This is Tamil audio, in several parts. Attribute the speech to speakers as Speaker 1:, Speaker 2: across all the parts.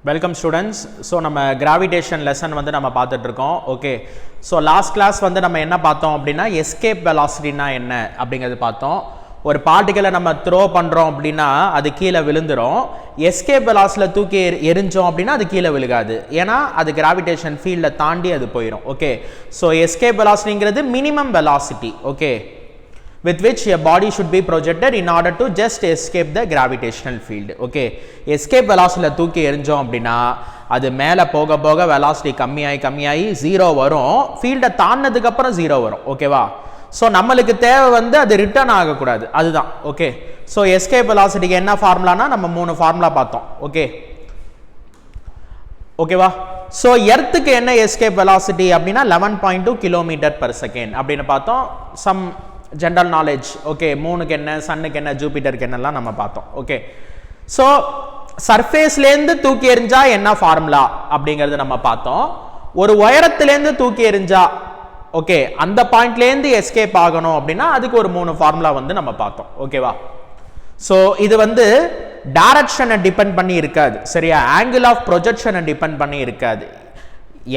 Speaker 1: Welcome students. So நம்ம gravitation lesson வந்து நம்ம பார்த்துட்டு இருக்கோம். ஓகே. So last class வந்து நம்ம என்ன பார்த்தோம் அப்படின்னா escape velocity னா என்ன அப்படிங்கிறது பார்த்தோம். ஒரு பார்ட்டிகலை நம்ம த்ரோ பண்றோம் அப்படின்னா அது கீழே விழுந்துரும். escape velocity தூக்கி எரிஞ்சோம் அப்படின்னா அது கீழே விழுகாது. ஏன்னா அது gravitation field தாண்டி அது போயிடும். Okay. So escape velocityங்கிறது minimum velocity. Okay. with which a body should be projected in order to just escape the gravitational field. Okay, escape velocity தூக்கி எறிஞ்சோம் அப்படின்னா அது மேலே போக போக velocity கம்மியாகி 0 வரும், ஃபீல்டை தாண்டினதுக்கு அப்புறம் 0 வரும். ஓகேவா? ஸோ நம்மளுக்கு தேவை வந்து அது ரிட்டர்ன் ஆகக்கூடாது, அதுதான். ஓகே, ஸோ எஸ்கேப் வெலாசிட்டிக்கு என்ன ஃபார்முலானா நம்ம 3 ஃபார்முலா பார்த்தோம். ஓகே ஓகேவா? ஸோ எர்த்துக்கு என்ன எஸ்கேப் வெலாசிட்டி அப்படின்னா 11.2 km/s அப்படின்னு பார்த்தோம். Some general knowledge. ஓகே, மூணுக்கு என்ன, சன்னுக்கு என்ன, ஜூபிட்டருக்கு என்னெல்லாம் நம்ம பார்த்தோம். ஓகே, ஸோ சர்ஃபேஸ்லேருந்து தூக்கி எறிஞ்சா என்ன ஃபார்முலா அப்படிங்கிறது நம்ம பார்த்தோம். ஒரு உயரத்துலேருந்து தூக்கி எறிஞ்சா ஓகே அந்த பாயிண்ட்லேருந்து எஸ்கேப் ஆகணும் அப்படின்னா அதுக்கு ஒரு 3 ஃபார்முலா வந்து நம்ம பார்த்தோம். ஓகேவா? ஸோ இது வந்து டைரக்ஷனை டிபெண்ட் பண்ணி இருக்காது, சரியா? ஆங்கிள் ஆஃப் ப்ரொஜெக்ஷனை டிபெண்ட் பண்ணி இருக்காது.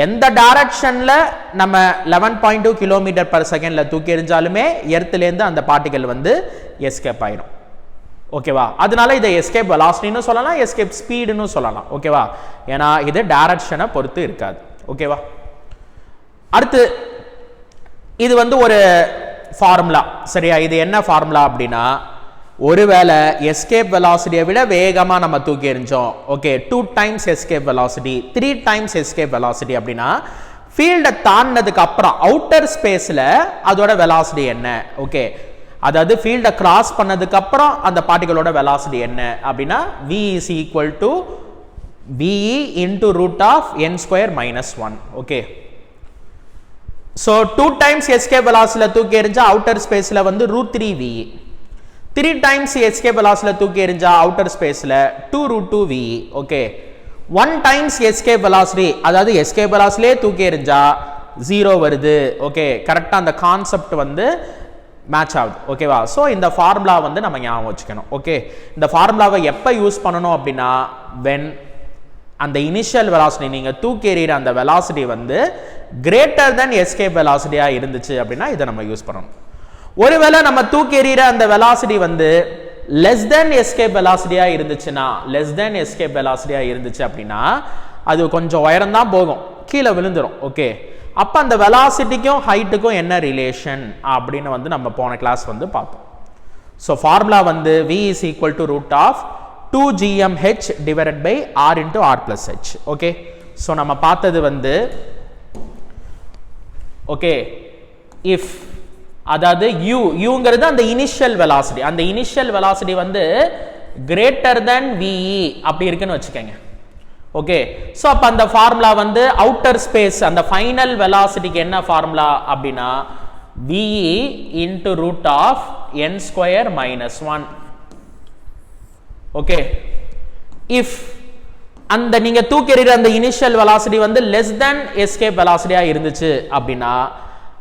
Speaker 1: எந்த டைரக்ஷன்ல நம்ம 11.2 km/s தூக்கி எறிஞ்சாலுமே எர்த்லேருந்து அந்த பார்ட்டிகல் வந்து எஸ்கேப் ஆயிடும். ஓகேவா? அதனால இதை எஸ்கேப் வெலாசிட்டின்னு சொல்லலாம், எஸ்கேப் ஸ்பீடுன்னு சொல்லலாம். ஓகேவா? ஏன்னா இது டைரக்ஷனை பொறுத்து இருக்காது. ஓகேவா? அடுத்து இது வந்து ஒரு ஃபார்முலா, சரியா? இது என்ன ஃபார்முலா அப்படின்னா, ஒருவேளை எஸ்கேப் வெலாசிட்டியை விட வேகமா நம்ம தூக்கி எறிஞ்சோம், okay 2 times escape velocity, 3 times escape velocity அப்படின்னா ஃபீல்டை தாண்டினதுக்கு அப்புறம் அவுட்டர் ஸ்பேஸ்ல அதோட வெலாசிட்டி என்ன? ஓகே, அதாவது ஃபீல்டை கிராஸ் பண்ணதுக்கு அப்புறம் அந்த பார்ட்டிகளோட வெலாசிட்டி என்ன அப்படின்னா v is equal to ve into root of n² - 1. Okay, so 2 times escape வெலாசிட்டியில தூக்கி எறிஞ்சா அவுட்டர் ஸ்பேஸ்ல வந்து √3ve, 3 times escape velocity தூக்கி எறிஞ்சா அவுட்டர் ஸ்பேஸ்ல 2√2ve. Okay, 1 times escape velocity அதாவது escape velocity தூக்கி எறிஞ்சா 0 வருது. ஓகே, கரெக்டா அந்த கான்செப்ட் வந்து மேட்ச் ஆகுது. ஓகேவா? ஸோ இந்த ஃபார்முலா வந்து நம்ம ஞாபகம் வச்சுக்கணும். ஓகே, இந்த ஃபார்முலாவை எப்போ யூஸ் பண்ணணும் அப்படின்னா when அந்த இனிஷியல் வெலாசிட்டி நீங்க தூக்கி எறிகிற அந்த வெலாசிட்டி வந்து கிரேட்டர் தென் எஸ்கேப் வெலாசிட்டியா இருந்துச்சு அப்படின்னா இதை நம்ம யூஸ் பண்ணணும். ஒருவேளை நம்ம தூக்கி எறிகிற அந்த வெலாசிட்டி வந்து லெஸ் தென் எஸ்கேப் வெலாசிட்டியா இருந்துச்சுன்னா, லெஸ் தென் எஸ்கேப் வெலாசிட்டியா இருந்துச்சு அப்படின்னா அது கொஞ்சம் உயரம் தான் போகும், கீழே விழுந்துரும். ஓகே, அப்ப அந்த வெலாசிட்டிக்கும் ஹைட்டுக்கும் என்ன ரிலேஷன் அப்படின்னு வந்து நம்ம போன கிளாஸ் வந்து பார்த்தோம். ஸோ ஃபார்முலா வந்து v is equal to root of 2gmh divided by r into r plus h. Okay, so நம்ம பார்த்தது வந்து ஓகே if அதாவது uங்கிறது அந்த இனிஷியல் வெலாசிட்டி, அந்த இனிஷியல் வெலாசிட்டி வந்து கிரேட்டர் தென் ve அப்படி இருக்குன்னு வச்சுக்கோங்க. ஓகே, ஸோ அப்போ அந்த ஃபார்முலா வந்து அவுட்டர் ஸ்பேஸ் அந்த ஃபைனல் வெலாசிட்டிக்கு என்ன ஃபார்முலா அப்படின்னா ve into root of n² - 1. Okay, if அந்த நீங்க தூக்கி எறிகிற அந்த இனிஷியல் வெலாசிட்டி வந்து லெஸ் தென் எஸ்கேப் வெலாசிட்டியா இருந்துச்சு அப்படின்னா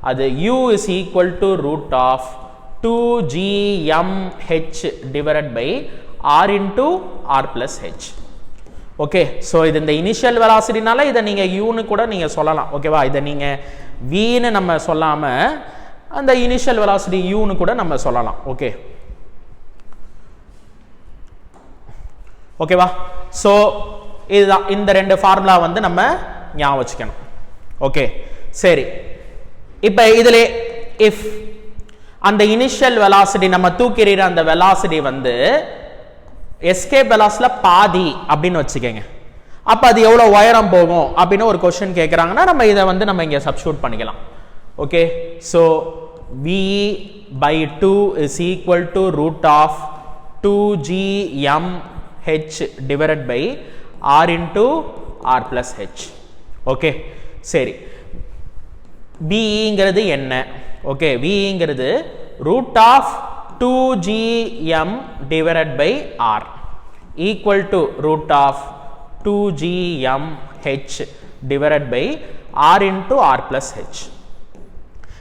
Speaker 1: அது u is equal to root of 2gmh divided by r into r plus h. Okay, so இது இந்த இனிஷியல் வெலாசிட்டினால இதை நீங்க யூன்னு கூட நீங்க சொல்லலாம். ஓகேவா? இதை நீங்க vன்னு நம்ம சொல்லாம அந்த இனிஷியல் வெலாசிட்டி யூன்னு கூட நம்ம சொல்லலாம். ஓகே ஓகேவா? ஸோ இதுதான் இந்த 2 ஃபார்முலா வந்து நம்ம ஞாபகம் வச்சுக்கணும். ஓகே, சரி. இப்போ இதுல இஃப் அந்த இனிஷியல் வெலாசிட்டி நம்ம தூக்கி எறிகிற அந்த வெலாசிட்டி வந்து எஸ்கேப் வெலாசிட்டில பாதி அப்படின்னு வச்சுக்கோங்க, அப்ப அது எவ்வளவு உயரம் போகும் அப்படின்னு ஒரு क्वेश्चन கேக்குறாங்கன்னா நம்ம இதை வந்து நம்ம இங்க சப்ஸ்டிட்யூட் பண்ணிக்கலாம். Okay, so ve by 2 is equal to root of 2gmh divided by r into r plus h. Okay, சரி. Bங்கிறது என்ன? ஓகே, Vங்கிறது root of 2gm divided by r equal to root of 2gmh divided by r into r plus h.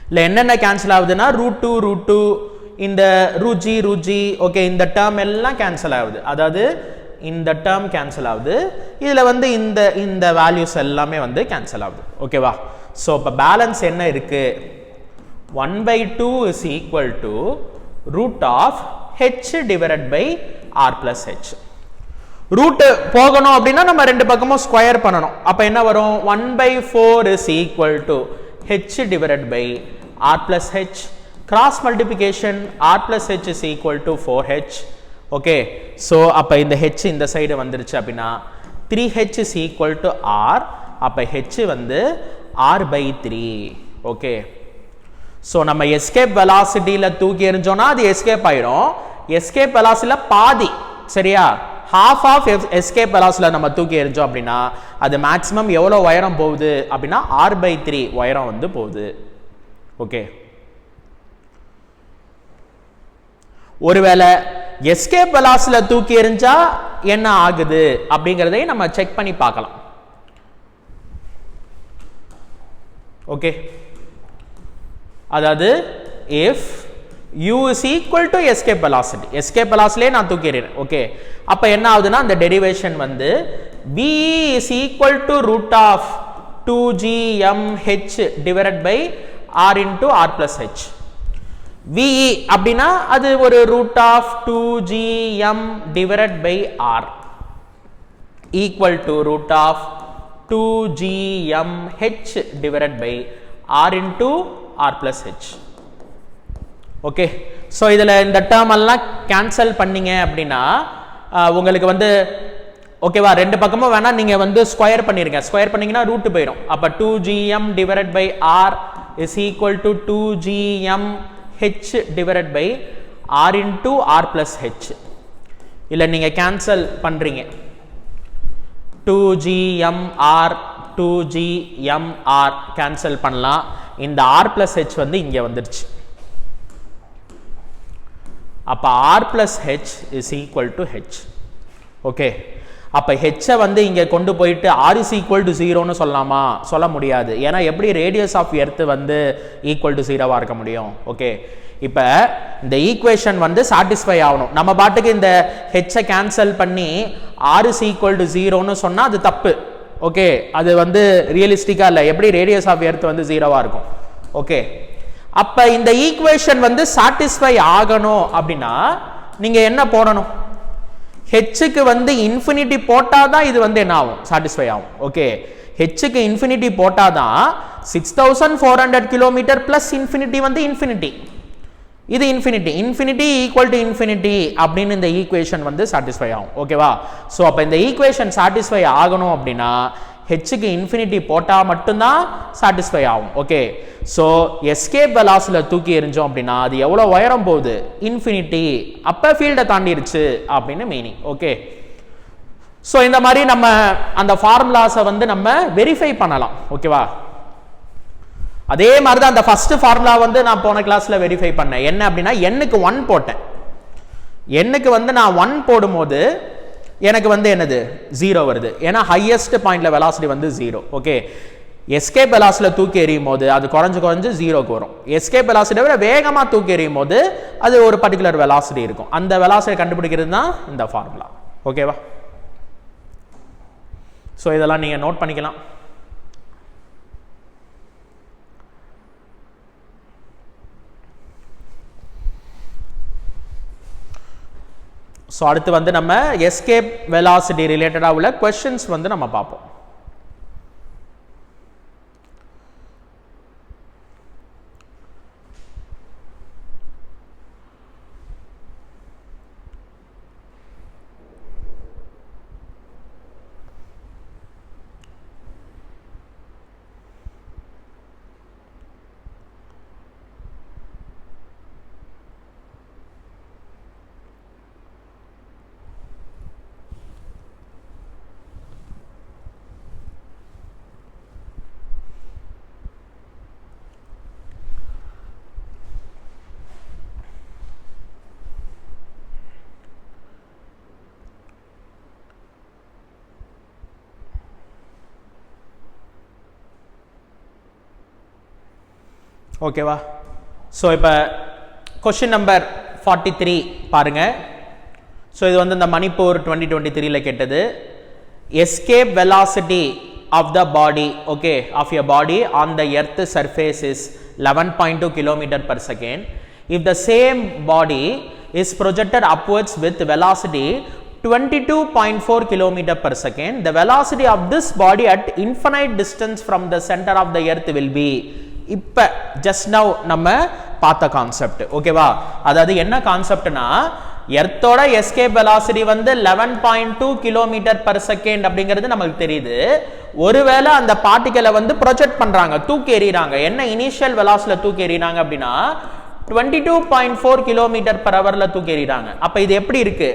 Speaker 1: இல்ல என்னென்ன கேன்சல் ஆகுதுன்னா √2 இந்த √g ஓகே இந்த டேர்ம் எல்லாம் கேன்சல் ஆகுது. அதாவது இந்த டேர்ம் கேன்சல் ஆகுது, இதில் வந்து இந்த வேல்யூஸ் எல்லாமே வந்து கேன்சல் ஆகுது. ஓகேவா? ஸோ இப்போ பேலன்ஸ் என்ன இருக்கு? 1/2 is equal to root of h divided by r plus h. Root போகணும் அப்படின்னா நம்ம ரெண்டு பக்கமும் ஸ்கொயர் பண்ணணும். அப்போ என்ன வரும்? 1/4 is equal to h divided by r plus h. Cross multiplication r plus h is equal to 4h. Okay, so அப்போ இந்த ஹெச் இந்த சைடு வந்துருச்சு அப்படின்னா 3h is equal to r. அப்போ ஹெச் வந்து r/3. ஓகே, ஸோ நம்ம எஸ்கேப் வெலாசிட்டியில் தூக்கி எறிஞ்சோன்னா அது எஸ்கேப் ஆயிடும். எஸ்கேப் வெலாசிட்டியில் பாதி, சரியா? half ஆஃப் எஸ்கேப் வெலாசிட்டியில் நம்ம தூக்கி எறிஞ்சோம் அப்படின்னா அது மேக்ஸிமம் எவ்வளோ உயரம் போகுது அப்படின்னா r/3 உயரம் வந்து போகுது. ஓகே, ஒருவேளை எஸ்கேப் வெலாசிட்டியில் தூக்கி எறிஞ்சா என்ன ஆகுது அப்படிங்கிறதை நம்ம செக் பண்ணி பார்க்கலாம். ஓகே, அதாவது if u is equal to escape velocity, escape velocity நான் தூக்கி எறிறேன். ஓகே, அப்ப என்ன ஆகுதுன்னா அந்த டெரிவேஷன் வந்து v is equal to root of 2gmh divided by r into r plus h. v அப்படின்னா அது ஒரு root of 2gm divided by r equal to root of 2gmh divided by r into r plus h. Okay, so இதில் இந்த டேர்ம் எல்லாம் கேன்சல் பண்ணீங்க அப்படின்னா உங்களுக்கு வந்து ஓகேவா, ரெண்டு பக்கமும் வேணா நீங்கள் வந்து ஸ்கொயர் பண்ணிருங்க. ஸ்கொயர் பண்ணீங்கன்னா ரூட் போயிடும். அப்போ 2gm divided by r is equal to 2gmh divided by r into r plus h. இல்லை நீங்கள் கேன்சல் பண்ணுறீங்க, 2gmr 2gmr கேன்சல் பண்ணலாம். இந்த r பிளஸ் h வந்து இங்கே வந்துடுச்சு. அப்போ r plus h is equal to h. Okay, அப்போ ஹெச்சை வந்து இங்கே கொண்டு போயிட்டு r இஸ் ஈக்குவல் டு 0ன்னு சொல்லலாமா? சொல்ல முடியாது. ஏன்னா எப்படி ரேடியஸ் ஆஃப் எர்த் வந்து ஈக்குவல் டு 0வா இருக்க முடியும்? ஓகே, இப்போ இந்த ஈக்குவேஷன் வந்து சாட்டிஸ்ஃபை ஆகணும். நம்ம பாட்டுக்கு இந்த ஹெச்சை கேன்சல் பண்ணி r இஸ் ஈக்குவல் டு 0ன்னு சொன்னால் அது தப்பு. ஓகே, அது வந்து ரியலிஸ்டிக்காக இல்லை. எப்படி ரேடியஸ் ஆஃப் எர்த் வந்து 0வா இருக்கும்? ஓகே, அப்ப இந்த ஈக்குவேஷன் வந்து சாட்டிஸ்ஃபை ஆகணும் அப்படின்னா நீங்க என்ன போடணும்? ஹெச்சுக்கு வந்து இன்ஃபினிட்டி போட்டாதான் இது வந்து என்ன ஆகும்? சாட்டிஸ்ஃபை ஆகும். ஓகே, ஹெச்சுக்கு இன்ஃபினிட்டி போட்டாதான் 6400 கிலோமீட்டர் பிளஸ் இன்ஃபினிட்டி வந்து இன்ஃபினிட்டி, இது infinity, infinity equal to infinity அப்படின்னு இந்த ஈக்குவேஷன் வந்து சாட்டிஸ்ஃபை ஆகும். ஓகேவா? ஸோ அப்போ இந்த ஈக்குவேஷன் சாட்டிஸ்ஃபை ஆகணும் அப்படின்னா ஹெச்சுக்கு இன்ஃபினிட்டி போட்டால் மட்டும்தான் சாட்டிஸ்ஃபை ஆகும். ஓகே, ஸோ எஸ்கேப் வெலாசிட்டியில் தூக்கி எறிஞ்சோம் அப்படின்னா அது எவ்வளோ உயரம் போகுது? இன்ஃபினிட்டி. அப்போ ஃபீல்டை தாண்டிருச்சு அப்படின்னு மீனிங். ஓகே, ஸோ இந்த மாதிரி நம்ம அந்த ஃபார்முலாஸை வந்து நம்ம வெரிஃபை பண்ணலாம். ஓகேவா? அதே மாதிரி தான் அந்த ஃபர்ஸ்ட் ஃபார்முலா வந்து நான் போன கிளாஸ்ல வெரிஃபை பண்ணேன். என்ன அப்படின்னா எண்ணுக்கு 1 போட்டேன். எண்ணுக்கு வந்து நான் 1 போடும்போது எனக்கு வந்து என்னது? 0 வருது. ஏன்னா ஹையஸ்ட் பாயிண்ட்ல வெலாசிட்டி வந்து 0. ஓகே, எஸ்கேப் வெலாசிட்டியில் தூக்கி எறியும் போது அது குறைஞ்சு 0க்கு வரும். எஸ்கேப் வெலாசிட்டியை விட வேகமாக தூக்கி எறியும் போது அது ஒரு பர்டிகுலர் வெலாசிட்டி இருக்கும். அந்த வெலாசிட்டியை கண்டுபிடிக்கிறது தான் இந்த ஃபார்முலா. ஓகேவா? ஸோ இதெல்லாம் நீங்கள் நோட் பண்ணிக்கலாம். ஸோ அடுத்து வந்து நம்ம எஸ்கேப் வெலாசிட்டி ரிலேட்டடாக உள்ள கொஸ்டின்ஸ் வந்து நம்ம பார்ப்போம். ஓகேவா? ஸோ இப்போ கொஸ்டின் நம்பர் 43 பாருங்க. ஸோ இது வந்து இந்த மணிப்பூர் 2023ல கேட்டது. Escape velocity of the body, okay, of your body on the earth surface is 11.2 km per second. If the same body is projected upwards with velocity 22.4 km per second, the velocity of this body at infinite distance from the center of the earth will be. இப்ப just now நம்ம பார்த்த கான்செப்ட், ஓகேவா? அதாவது என்ன கான்செப்ட்னா, எர்த்தோட எஸ்கேப் வெலாசிட்டி வந்து 11.2 km per second அப்படிங்கிறது நமக்கு தெரியுது. ஒருவேளை அந்த பார்ட்டிகலை வந்து ப்ரொஜெக்ட் பண்றாங்க, தூக்கி எறிறாங்க. என்ன இனிஷியல் வெலாசிட்டில தூக்கி எறிறாங்க அப்படின்னா 22.4 km per hourல தூக்கி எறிறாங்க. அப்ப இது எப்படி இருக்கு?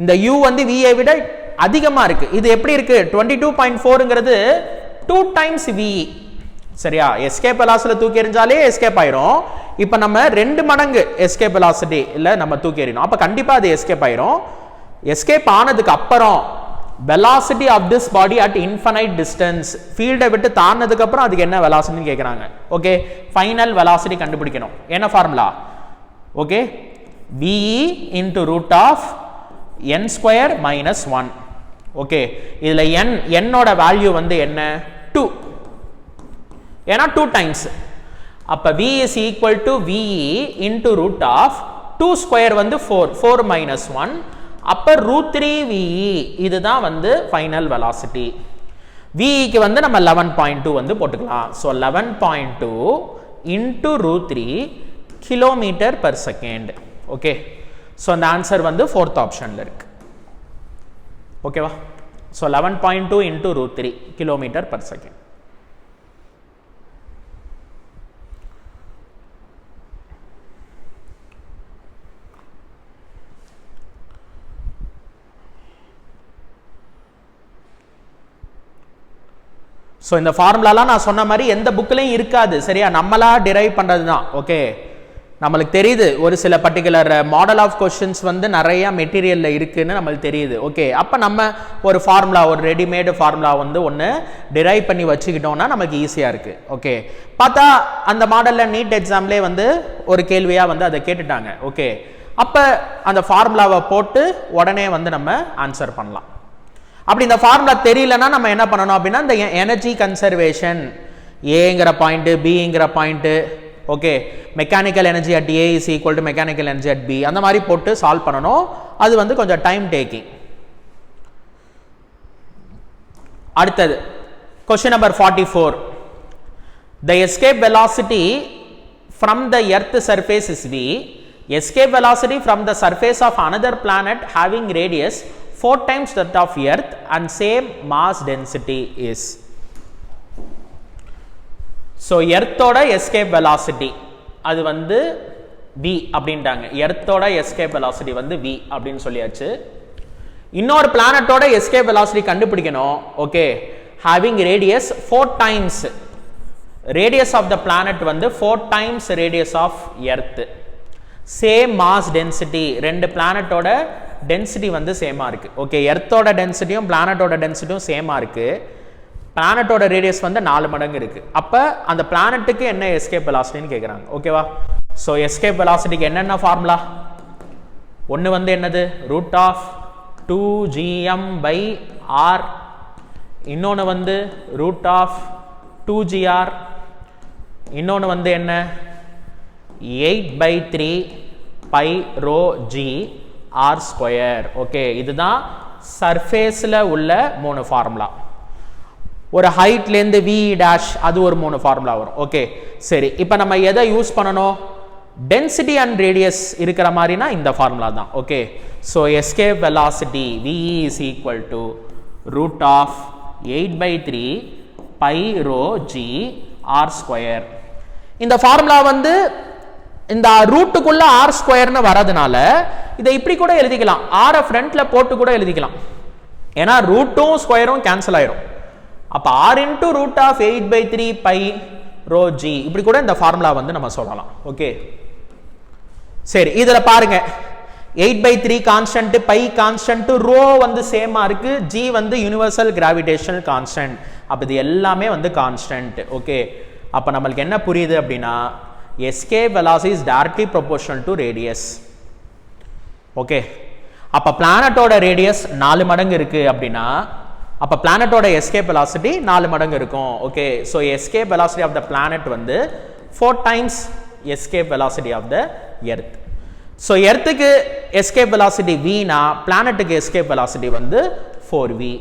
Speaker 1: இந்த u வந்து v ஐ விட அதிகமா இருக்கு. இது எப்படி இருக்கு? 22.4ங்கிறது 2 times v. சரியா? எஸ்கேப் வெலாசிட்டில தூக்கி எறிஞ்சாலே எஸ்கேப் ஆயிரும். இப்போ நம்ம 2 மடங்கு எஸ்கேப் வெலாசிட்டி இல்ல நம்ம தூக்கி எறியணும். அப்ப கண்டிப்பா அது எஸ்கேப் ஆயிரும். எஸ்கேப் ஆனதுக்கு அப்புறம் velocity of this body at infinite distance, ஃபீல்டை விட்டு தாண்டதுக்கு அப்புறம் அதுக்கு என்ன வெலாசிட்டின்னு கேக்குறாங்க. ஓகே, ஃபைனல் வெலாசிட்டி கண்டுபிடிக்கணும். என்ன formula? Okay, ve into root of n square minus 1. Okay, இதுல n ஓட வேல்யூ வந்து என்ன? 2. ஏன்னா 2 டைம்ஸ். அப்ப v is equal to ve into root of 2 square வந்து 4 minus 1. அப்ப √3ve இதுதான் வந்து ஃபைனல் வெலாசிட்டி. ve க்கு வந்து நம்ம 11.2 வந்து போட்டுக்கலாம். So 11.2 into √3 km per second. Okay, so அந்த ஆன்சர் வந்து 4th ஆப்ஷன்ல இருக்கு. ஓகேவா? So 11.2 into √3 km per second. So இந்த ஃபார்முலாலாம் நான் சொன்ன மாதிரி எந்த புக்லையும் இருக்காது, சரியா? நம்மளா டிரைவ் பண்ணுறது தான். ஓகே, நம்மளுக்கு தெரியுது ஒரு சில பர்டிகுலர் மாடல் ஆஃப் கொஸ்டின்ஸ் வந்து நிறைய மெட்டீரியலில் இருக்குன்னு நம்மளுக்கு தெரியுது. ஓகே, அப்போ நம்ம ஒரு ஃபார்முலா, ஒரு ரெடிமேடு ஃபார்முலா வந்து ஒன்று டிரைவ் பண்ணி வச்சுக்கிட்டோம்னா நமக்கு ஈஸியாக இருக்குது. ஓகே, பார்த்தா அந்த மாடலில் நீட் எக்ஸாம்லேயே வந்து ஒரு கேள்வியாக வந்து அதை கேட்டுட்டாங்க. ஓகே, அப்போ அந்த ஃபார்முலாவை போட்டு உடனே வந்து நம்ம ஆன்சர் பண்ணலாம். அப்படி இந்த ஃபார்முலா தெரியலன்னா நம்ம என்ன பண்ணணும் அப்படின்னா, இந்த எனர்ஜி கன்சர்வேஷன் ஏங்கிற பாயிண்ட், பிங்கிற point, okay, mechanical energy at A is equal to mechanical energy at B, அந்த மாதிரி போட்டு சால்வ் பண்ணணும். அது வந்து கொஞ்சம் டைம் டேக்கிங். அடுத்தது question number 44. The escape velocity from the earth surface is v. Escape velocity from the surface of another planet having radius 4 times that of earth and same mass density is. So earthோட escape velocity அது வந்து v அப்படின்றாங்க. earthோட escape velocity வந்து v அப்படின்னு சொல்லியாச்சு. இன்னொரு பிளானட்டோட escape velocity கண்டுபிடிக்கணும். Okay, having radius 4 times radius of the planet வந்து 4 times radius of earth, same mass density, ரெண்டு பிளானட்டோட டென்சிட்டி வந்து சேமா இருக்கு. ஓகே, எர்த்தோட டென்சிட்டியும் பிளானட்டோட டென்சிட்டியும் சேமா இருக்கு. பிளானட்டோட ரேடியஸ் வந்து 4 மடங்கு இருக்கு. அப்ப அந்த பிளானட்டுக்கு என்ன எஸ்கேப் வெலாசிட்டின்னு கேக்குறாங்க. ஓகேவா? சோ எஸ்கேப் வெலாசிட்டிக்கு என்னென்ன ஃபார்முலா? ஒன்னு வந்து என்னது? Root of 2gm/r. இன்னொன்னு வந்து ரூட் ஆஃப் 2gr. இன்னொன்னு வந்து என்ன? 8/3 pi rho g r square. Okay, இதுதான் சர்ஃபேஸ்ல உள்ள 3 ஃபார்முலா. ஒரு ஹைட்ல இருந்து v dash அது ஒரு 3 ஃபார்முலா வரும். ஓகே, சரி, இப்போ நம்ம எதை யூஸ் பண்ணணும்? டென்சிட்டி அண்ட் ரேடியஸ் இருக்கிற மாதிரினா இந்த ஃபார்முலா தான். Okay, so escape velocity v is equal to root of 8/3 pi rho g r square. இந்த ஃபார்முலா வந்து இந்த ரூட்டுக்குள்ள ஆர் ஸ்கொயர்னு வரதுனால இதை இப்படி கூட எழுதிக்கலாம். ஆர் ஃப்ரண்ட்ல போட்டு கூட எழுதிக்கலாம். ஏன்னா ரூட்டும் ஸ்கொயரும் கேன்சல் ஆயிரும். அப்ப r into root of 8/3 pi rho g இப்படி கூட இந்த ஃபார்முலா வந்து நம்ம சொல்லலாம். ஓகே, சரி, இதுல பாருங்க 8/3 கான்ஸ்டன்ட், பை கான்ஸ்டன்ட், ரோ வந்து சேமா இருக்கு, g வந்து யுனிவர்சல் கிராவிடேஷனல் கான்ஸ்டன்ட். அப்ப இது எல்லாமே வந்து கான்ஸ்டன்ட். ஓகே, அப்ப நம்மளுக்கு என்ன புரியுது அப்படின்னா, escape velocity is directly proportional to radius. Okay, அப்ப பிளானட்டோட ரேடியஸ் 4 மடங்கு இருக்கு அப்படின்னா அப்ப பிளானட்டோட எஸ்கேப் வெலாசிட்டி 4 மடங்கு இருக்கும். Okay, so escape velocity of the planet வந்து 4 times escape velocity of the earth. So எர்த்துக்கு எஸ்கேப் வெலாசிட்டி v னா பிளானட்டுக்கு எஸ்கேப் வெலாசிட்டி வந்து 4v.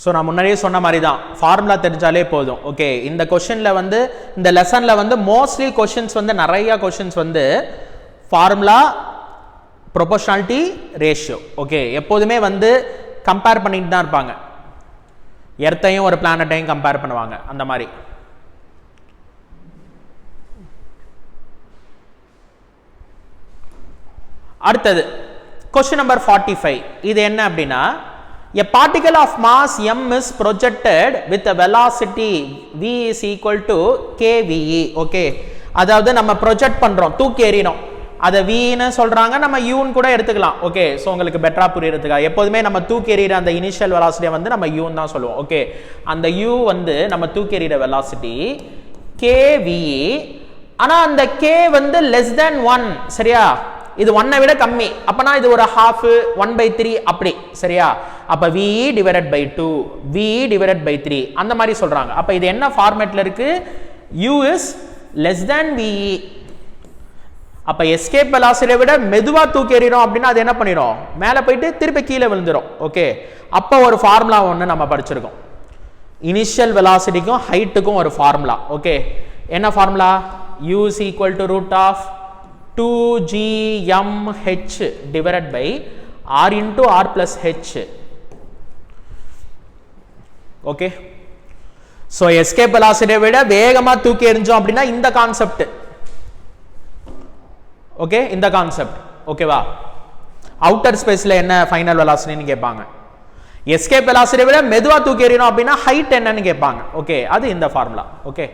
Speaker 1: ஸோ நான் முன்னாடியே சொன்ன மாதிரி தான், ஃபார்முலா தெரிஞ்சாலே போதும். ஓகே, இந்த கொஷனில் வந்து இந்த லெசனில் வந்து மோஸ்ட்லி கொஷின்ஸ் வந்து நிறையா கொஷின்ஸ் வந்து ஃபார்முலா, ப்ரொபோர்ஷனாலிட்டி, ரேஷியோ. ஓகே, எப்போதுமே வந்து கம்பேர் பண்ணிட்டு தான் இருப்பாங்க. எர்த்தையும் ஒரு பிளானட்டையும் கம்பேர் பண்ணுவாங்க அந்த மாதிரி. அடுத்தது கொஸ்டின் நம்பர் 45. இது என்ன அப்படின்னா, a particle of mass m is projected with a velocity v is equal to kve. Okay, அதாவது நம்ம ப்ரொஜெக்ட் பண்றோம், தூக்கி எறிறோம், அதை v ன்னு சொல்றாங்க, நம்ம u ன்னு கூட எடுத்துக்கலாம். ஓகே, ஸோ உங்களுக்கு பெட்டரா புரியறதுக்காக எப்போதுமே நம்ம தூக்கி எறிகிற அந்த இனிஷியல் வெலாசிட்டியை வந்து நம்ம u ன்னு தான் சொல்லுவோம். ஓகே, அந்த u வந்து நம்ம தூக்கி எறிகிற வெலாசிட்டி kve. ஆனா அந்த k வந்து லெஸ் தேன் 1. சரியா, இது 1 விட கம்மி, அப்பனா இது ஒரு half 1/3 அப்படி. சரியா, அப்ப ve divided by 2, ve divided by 3 அந்த மாதிரி சொல்றாங்க. அப்ப இது என்ன ஃபார்மேட்ல இருக்கு? u is less than ve. அப்ப எஸ்கேப் வெலாசிட்டியை விட மெதுவா தூக்கி எறிறோம் அப்படின்னா அது என்ன பண்ணிடும்? மேலே போயிட்டு திருப்பி கீழே விழுந்துடும். ஓகே, அப்ப ஒரு ஃபார்முலா ஒன்று நம்ம படிச்சிருக்கோம். இனிஷியல் வெலாசிட்டிக்கும் ஹைட்டுக்கும் ஒரு ஃபார்முலா. ஓகே, என்ன formula? u is equal to root of 2gmh divided by r into r plus h. Okay, so escape வெலாசிட்டியை விட வேகமா தூக்கி எறிஞ்சோம் அப்படின்னா இந்த கான்செப்ட். ஓகே, இந்த கான்செப்ட். ஓகேவா, அவுட்டர் ஸ்பேஸ்ல என்ன ஃபைனல் வெலாசிட்டின்னு கேட்பாங்க. எஸ்கேப் வெலாசிட்டியை விட மெதுவா தூக்கி எறியணும் அப்படின்னா ஹைட் என்னன்னு கேட்பாங்க. ஓகே, அது இந்த ஃபார்முலா. ஓகே,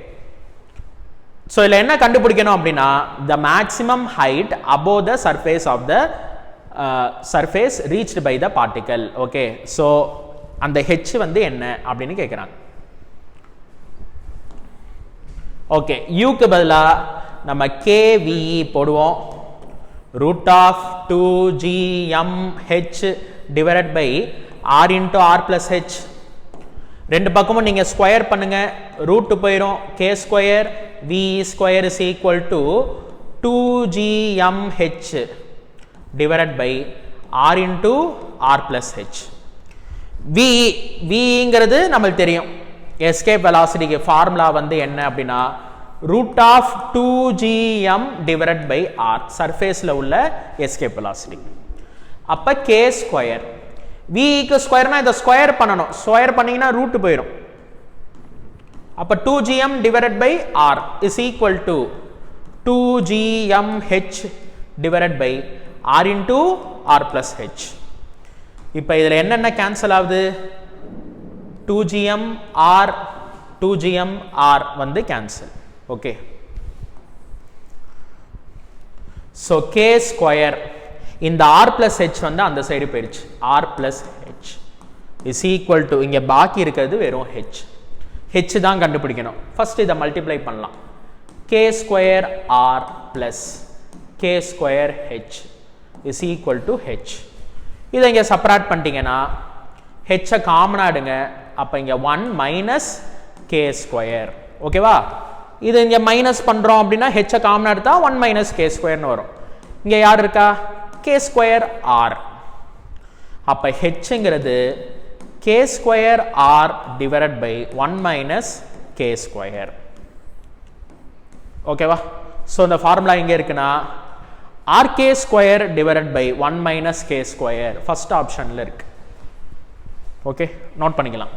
Speaker 1: ஸோ இதில் என்ன கண்டுபிடிக்கணும் அப்படின்னா the maximum height above the surface of the surface reached by the particle. Okay, so அந்த ஹெச் வந்து என்ன அப்படின்னு கேட்குறாங்க. ஓகே, யூக்கு பதிலாக நம்ம கேவிஇ போடுவோம். Root of 2gmh divided by r into r plus h. ரெண்டு பக்கமும் நீங்கள் ஸ்கொயர் பண்ணுங்க, ரூட்டு போயிடும். K square v square is equal to 2gmh divided by r into r plus h. v ங்கிறது நமக்கு தெரியும். எஸ்கேப் வெலாசிட்டிக்கு ஃபார்முலா வந்து என்ன அப்படின்னா root of 2gm divided by r, சர்ஃபேஸில் உள்ள எஸ்கேப் வெலாசிட்டி. அப்போ கே ஸ்கொயர், விக்கு ஸ்கொயர்னா இதை ஸ்கொயர் பண்ணணும், ஸ்கொயர் பண்ணீங்கன்னா ரூட்டு போயிடும். அப்ப 2gm divided by r is equal to 2gmh divided by r into r plus h. இப்ப இதுல என்னென்ன கேன்சல் ஆகுது? 2gm r 2gm r வந்து cancel. Okay, so k square இந்த r plus h வந்து அந்த சைடு போயிடுச்சு. r plus h is equal to இங்க பாக்கி இருக்கிறது வெறும் h. h தான் கண்டுபிடிக்கணும். ஃபர்ஸ்ட் இதை மல்டிப்ளை பண்ணலாம். k square r plus k square h is equal to h. இதை இங்கே செப்பரேட் பண்ணிட்டீங்கன்னா ஹெச்சை காமனாக எடுங்க. அப்போ இங்கே 1 மைனஸ் கே ஸ்கொயர். ஓகேவா, இது இங்கே மைனஸ் பண்ணுறோம் அப்படின்னா ஹெச்சை காமனாக எடுத்தால் 1 மைனஸ் கே ஸ்கொயர்னு வரும். இங்கே யார் இருக்கா? K square r. அப்போ ஹெச்ங்கிறது k square r divided by 1 minus k square. ஓகேவா, ஸோ இந்த ஃபார்முலா எங்கே இருக்குன்னா rk square divided by 1 minus k square first ஆப்ஷனில் இருக்கு. ஓகே, நோட் பண்ணிக்கலாம்.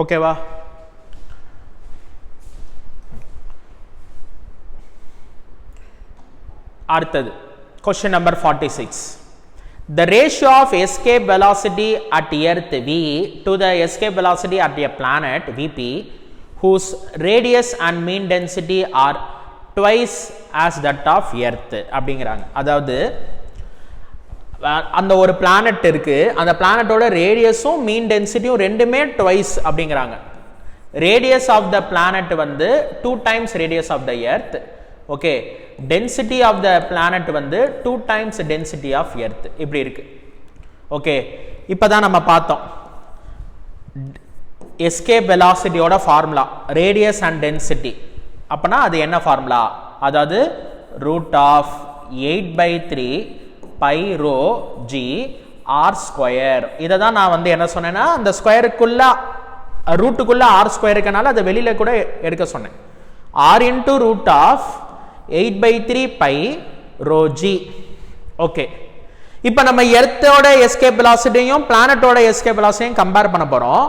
Speaker 1: ஓகேவா? அடுத்தது question number 46. The ratio of escape velocity at earth v to the escape velocity at a planet vp whose radius and mean density are twice as that of earth அப்படிங்கிறாங்க. அதாவது அந்த ஒரு பிளானட் இருக்கு, அந்த பிளானட்டோட ரேடியஸும் மீன் டென்சிட்டியும் ரெண்டுமே ட்வைஸ் அப்படிங்கிறாங்க. ரேடியஸ் ஆஃப் த பிளானட் வந்து 2 times radius of the Earth. Okay, density of the planet வந்து 2 times டென்சிட்டி ஆஃப் எர்த் இப்படி இருக்கு. ஓகே, இப்போதான் நம்ம பார்த்தோம் எஸ்கேப் வெலாசிட்டியோட ஃபார்முலா ரேடியஸ் அண்ட் டென்சிட்டி. அப்போனா அது என்ன ஃபார்முலா? அதாவது root of 8/3 by rho G R square. இதை தான் நான் வந்து என்ன சொன்னேன்னா, அந்த ஸ்கொயருக்குள்ள ரூட்டுக்குள்ள ஆர் ஸ்கொயர் இருக்கனால அதை வெளியில கூட எடுக்க சொன்னேன். R into root of 8/3 by rho g. Okay, இப்போ நம்ம எர்த்தோட எஸ்கேப் வெலாசிட்டியும் பிளானட்டோட எஸ்கேப் வெலாசிட்டியும் கம்பேர் பண்ண போறோம்.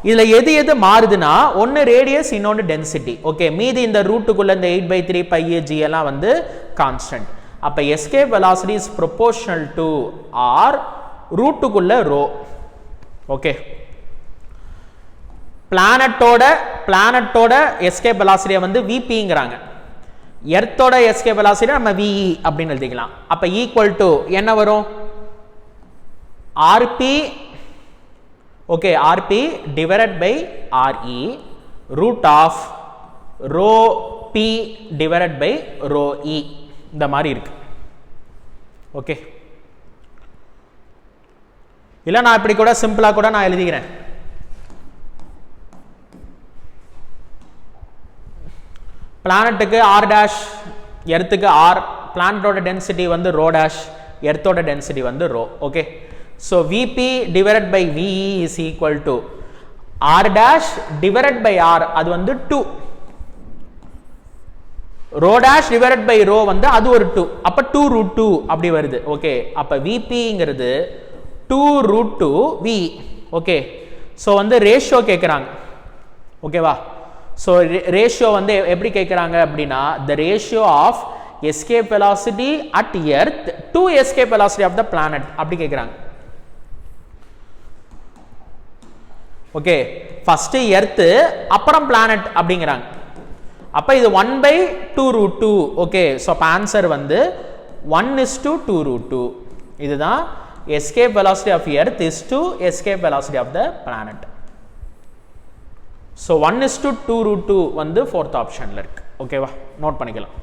Speaker 1: இதுல எது எது மாறுதுன்னா, ஒன்னு ரேடியஸ், இன்னொன்று டென்சிட்டி. ஓகே, மீதி இந்த ரூட்டுக்குள்ள இந்த 8/3 பை ஜி எல்லாம் வந்து கான்ஸ்டன்ட். அப்ப escape velocity is proportional to R ரூட்டுக்குள்ள ரோ. ஓகே, பிளானட்டோட எஸ்கேப் வெலாசிட்டியை வந்து விபிங்கிறாங்க, எர்த்தோட எஸ்கேப் வெலாசிட்டி நம்ம விஇ அப்படின்னு எழுதிக்கலாம். அப்ப ஈக்குவல் டு என்ன வரும்? R P. Okay, R P divided by R E root of rho P divided by rho E. இந்த மாதிரி இருக்கு. ஓகே, இல்ல நான் இப்படி கூட சிம்பிளா கூட நான் எழுதிக்கிறேன். பிளானட்டுக்கு ஆர் டேஷ், எர்த்துக்கு ஆர், பிளானட்டோட டென்சிட்டி வந்து ரோ டேஷ், எர்த்தோட டென்சிட்டி வந்து rho. Okay, so V P divided by V E is equal to R dash divided by R, அது வந்து 2. Rho dash divided by rho வந்து அது ஒரு 2, அப்ப 2√2 அப்படி வருது. ஓகே, அப்ப விபிங்கிறது 2√2 வி. ஓகே, ஸோ வந்து ரேஷியோ கேட்குறாங்க. ஓகேவா? ஸோ ரேஷியோ வந்து எப்படி கேட்குறாங்க அப்படின்னா, the ratio of escape velocity at Earth to escape velocity of the planet அப்படி கேட்குறாங்க. ஓகே, ஃபர்ஸ்ட் எர்த்து அப்புறம் பிளானட் அப்படிங்கிறாங்க. அப்ப இது 1/2√2. ஓகே, ஸோ அப்போ ஆன்சர் வந்து 1:2√2. இதுதான் escape velocity of Earth is to escape velocity of the planet. So 1:2√2 வந்து 4th ஆப்ஷன்ல இருக்கு. ஓகேவா? நோட் பண்ணிக்கலாம்.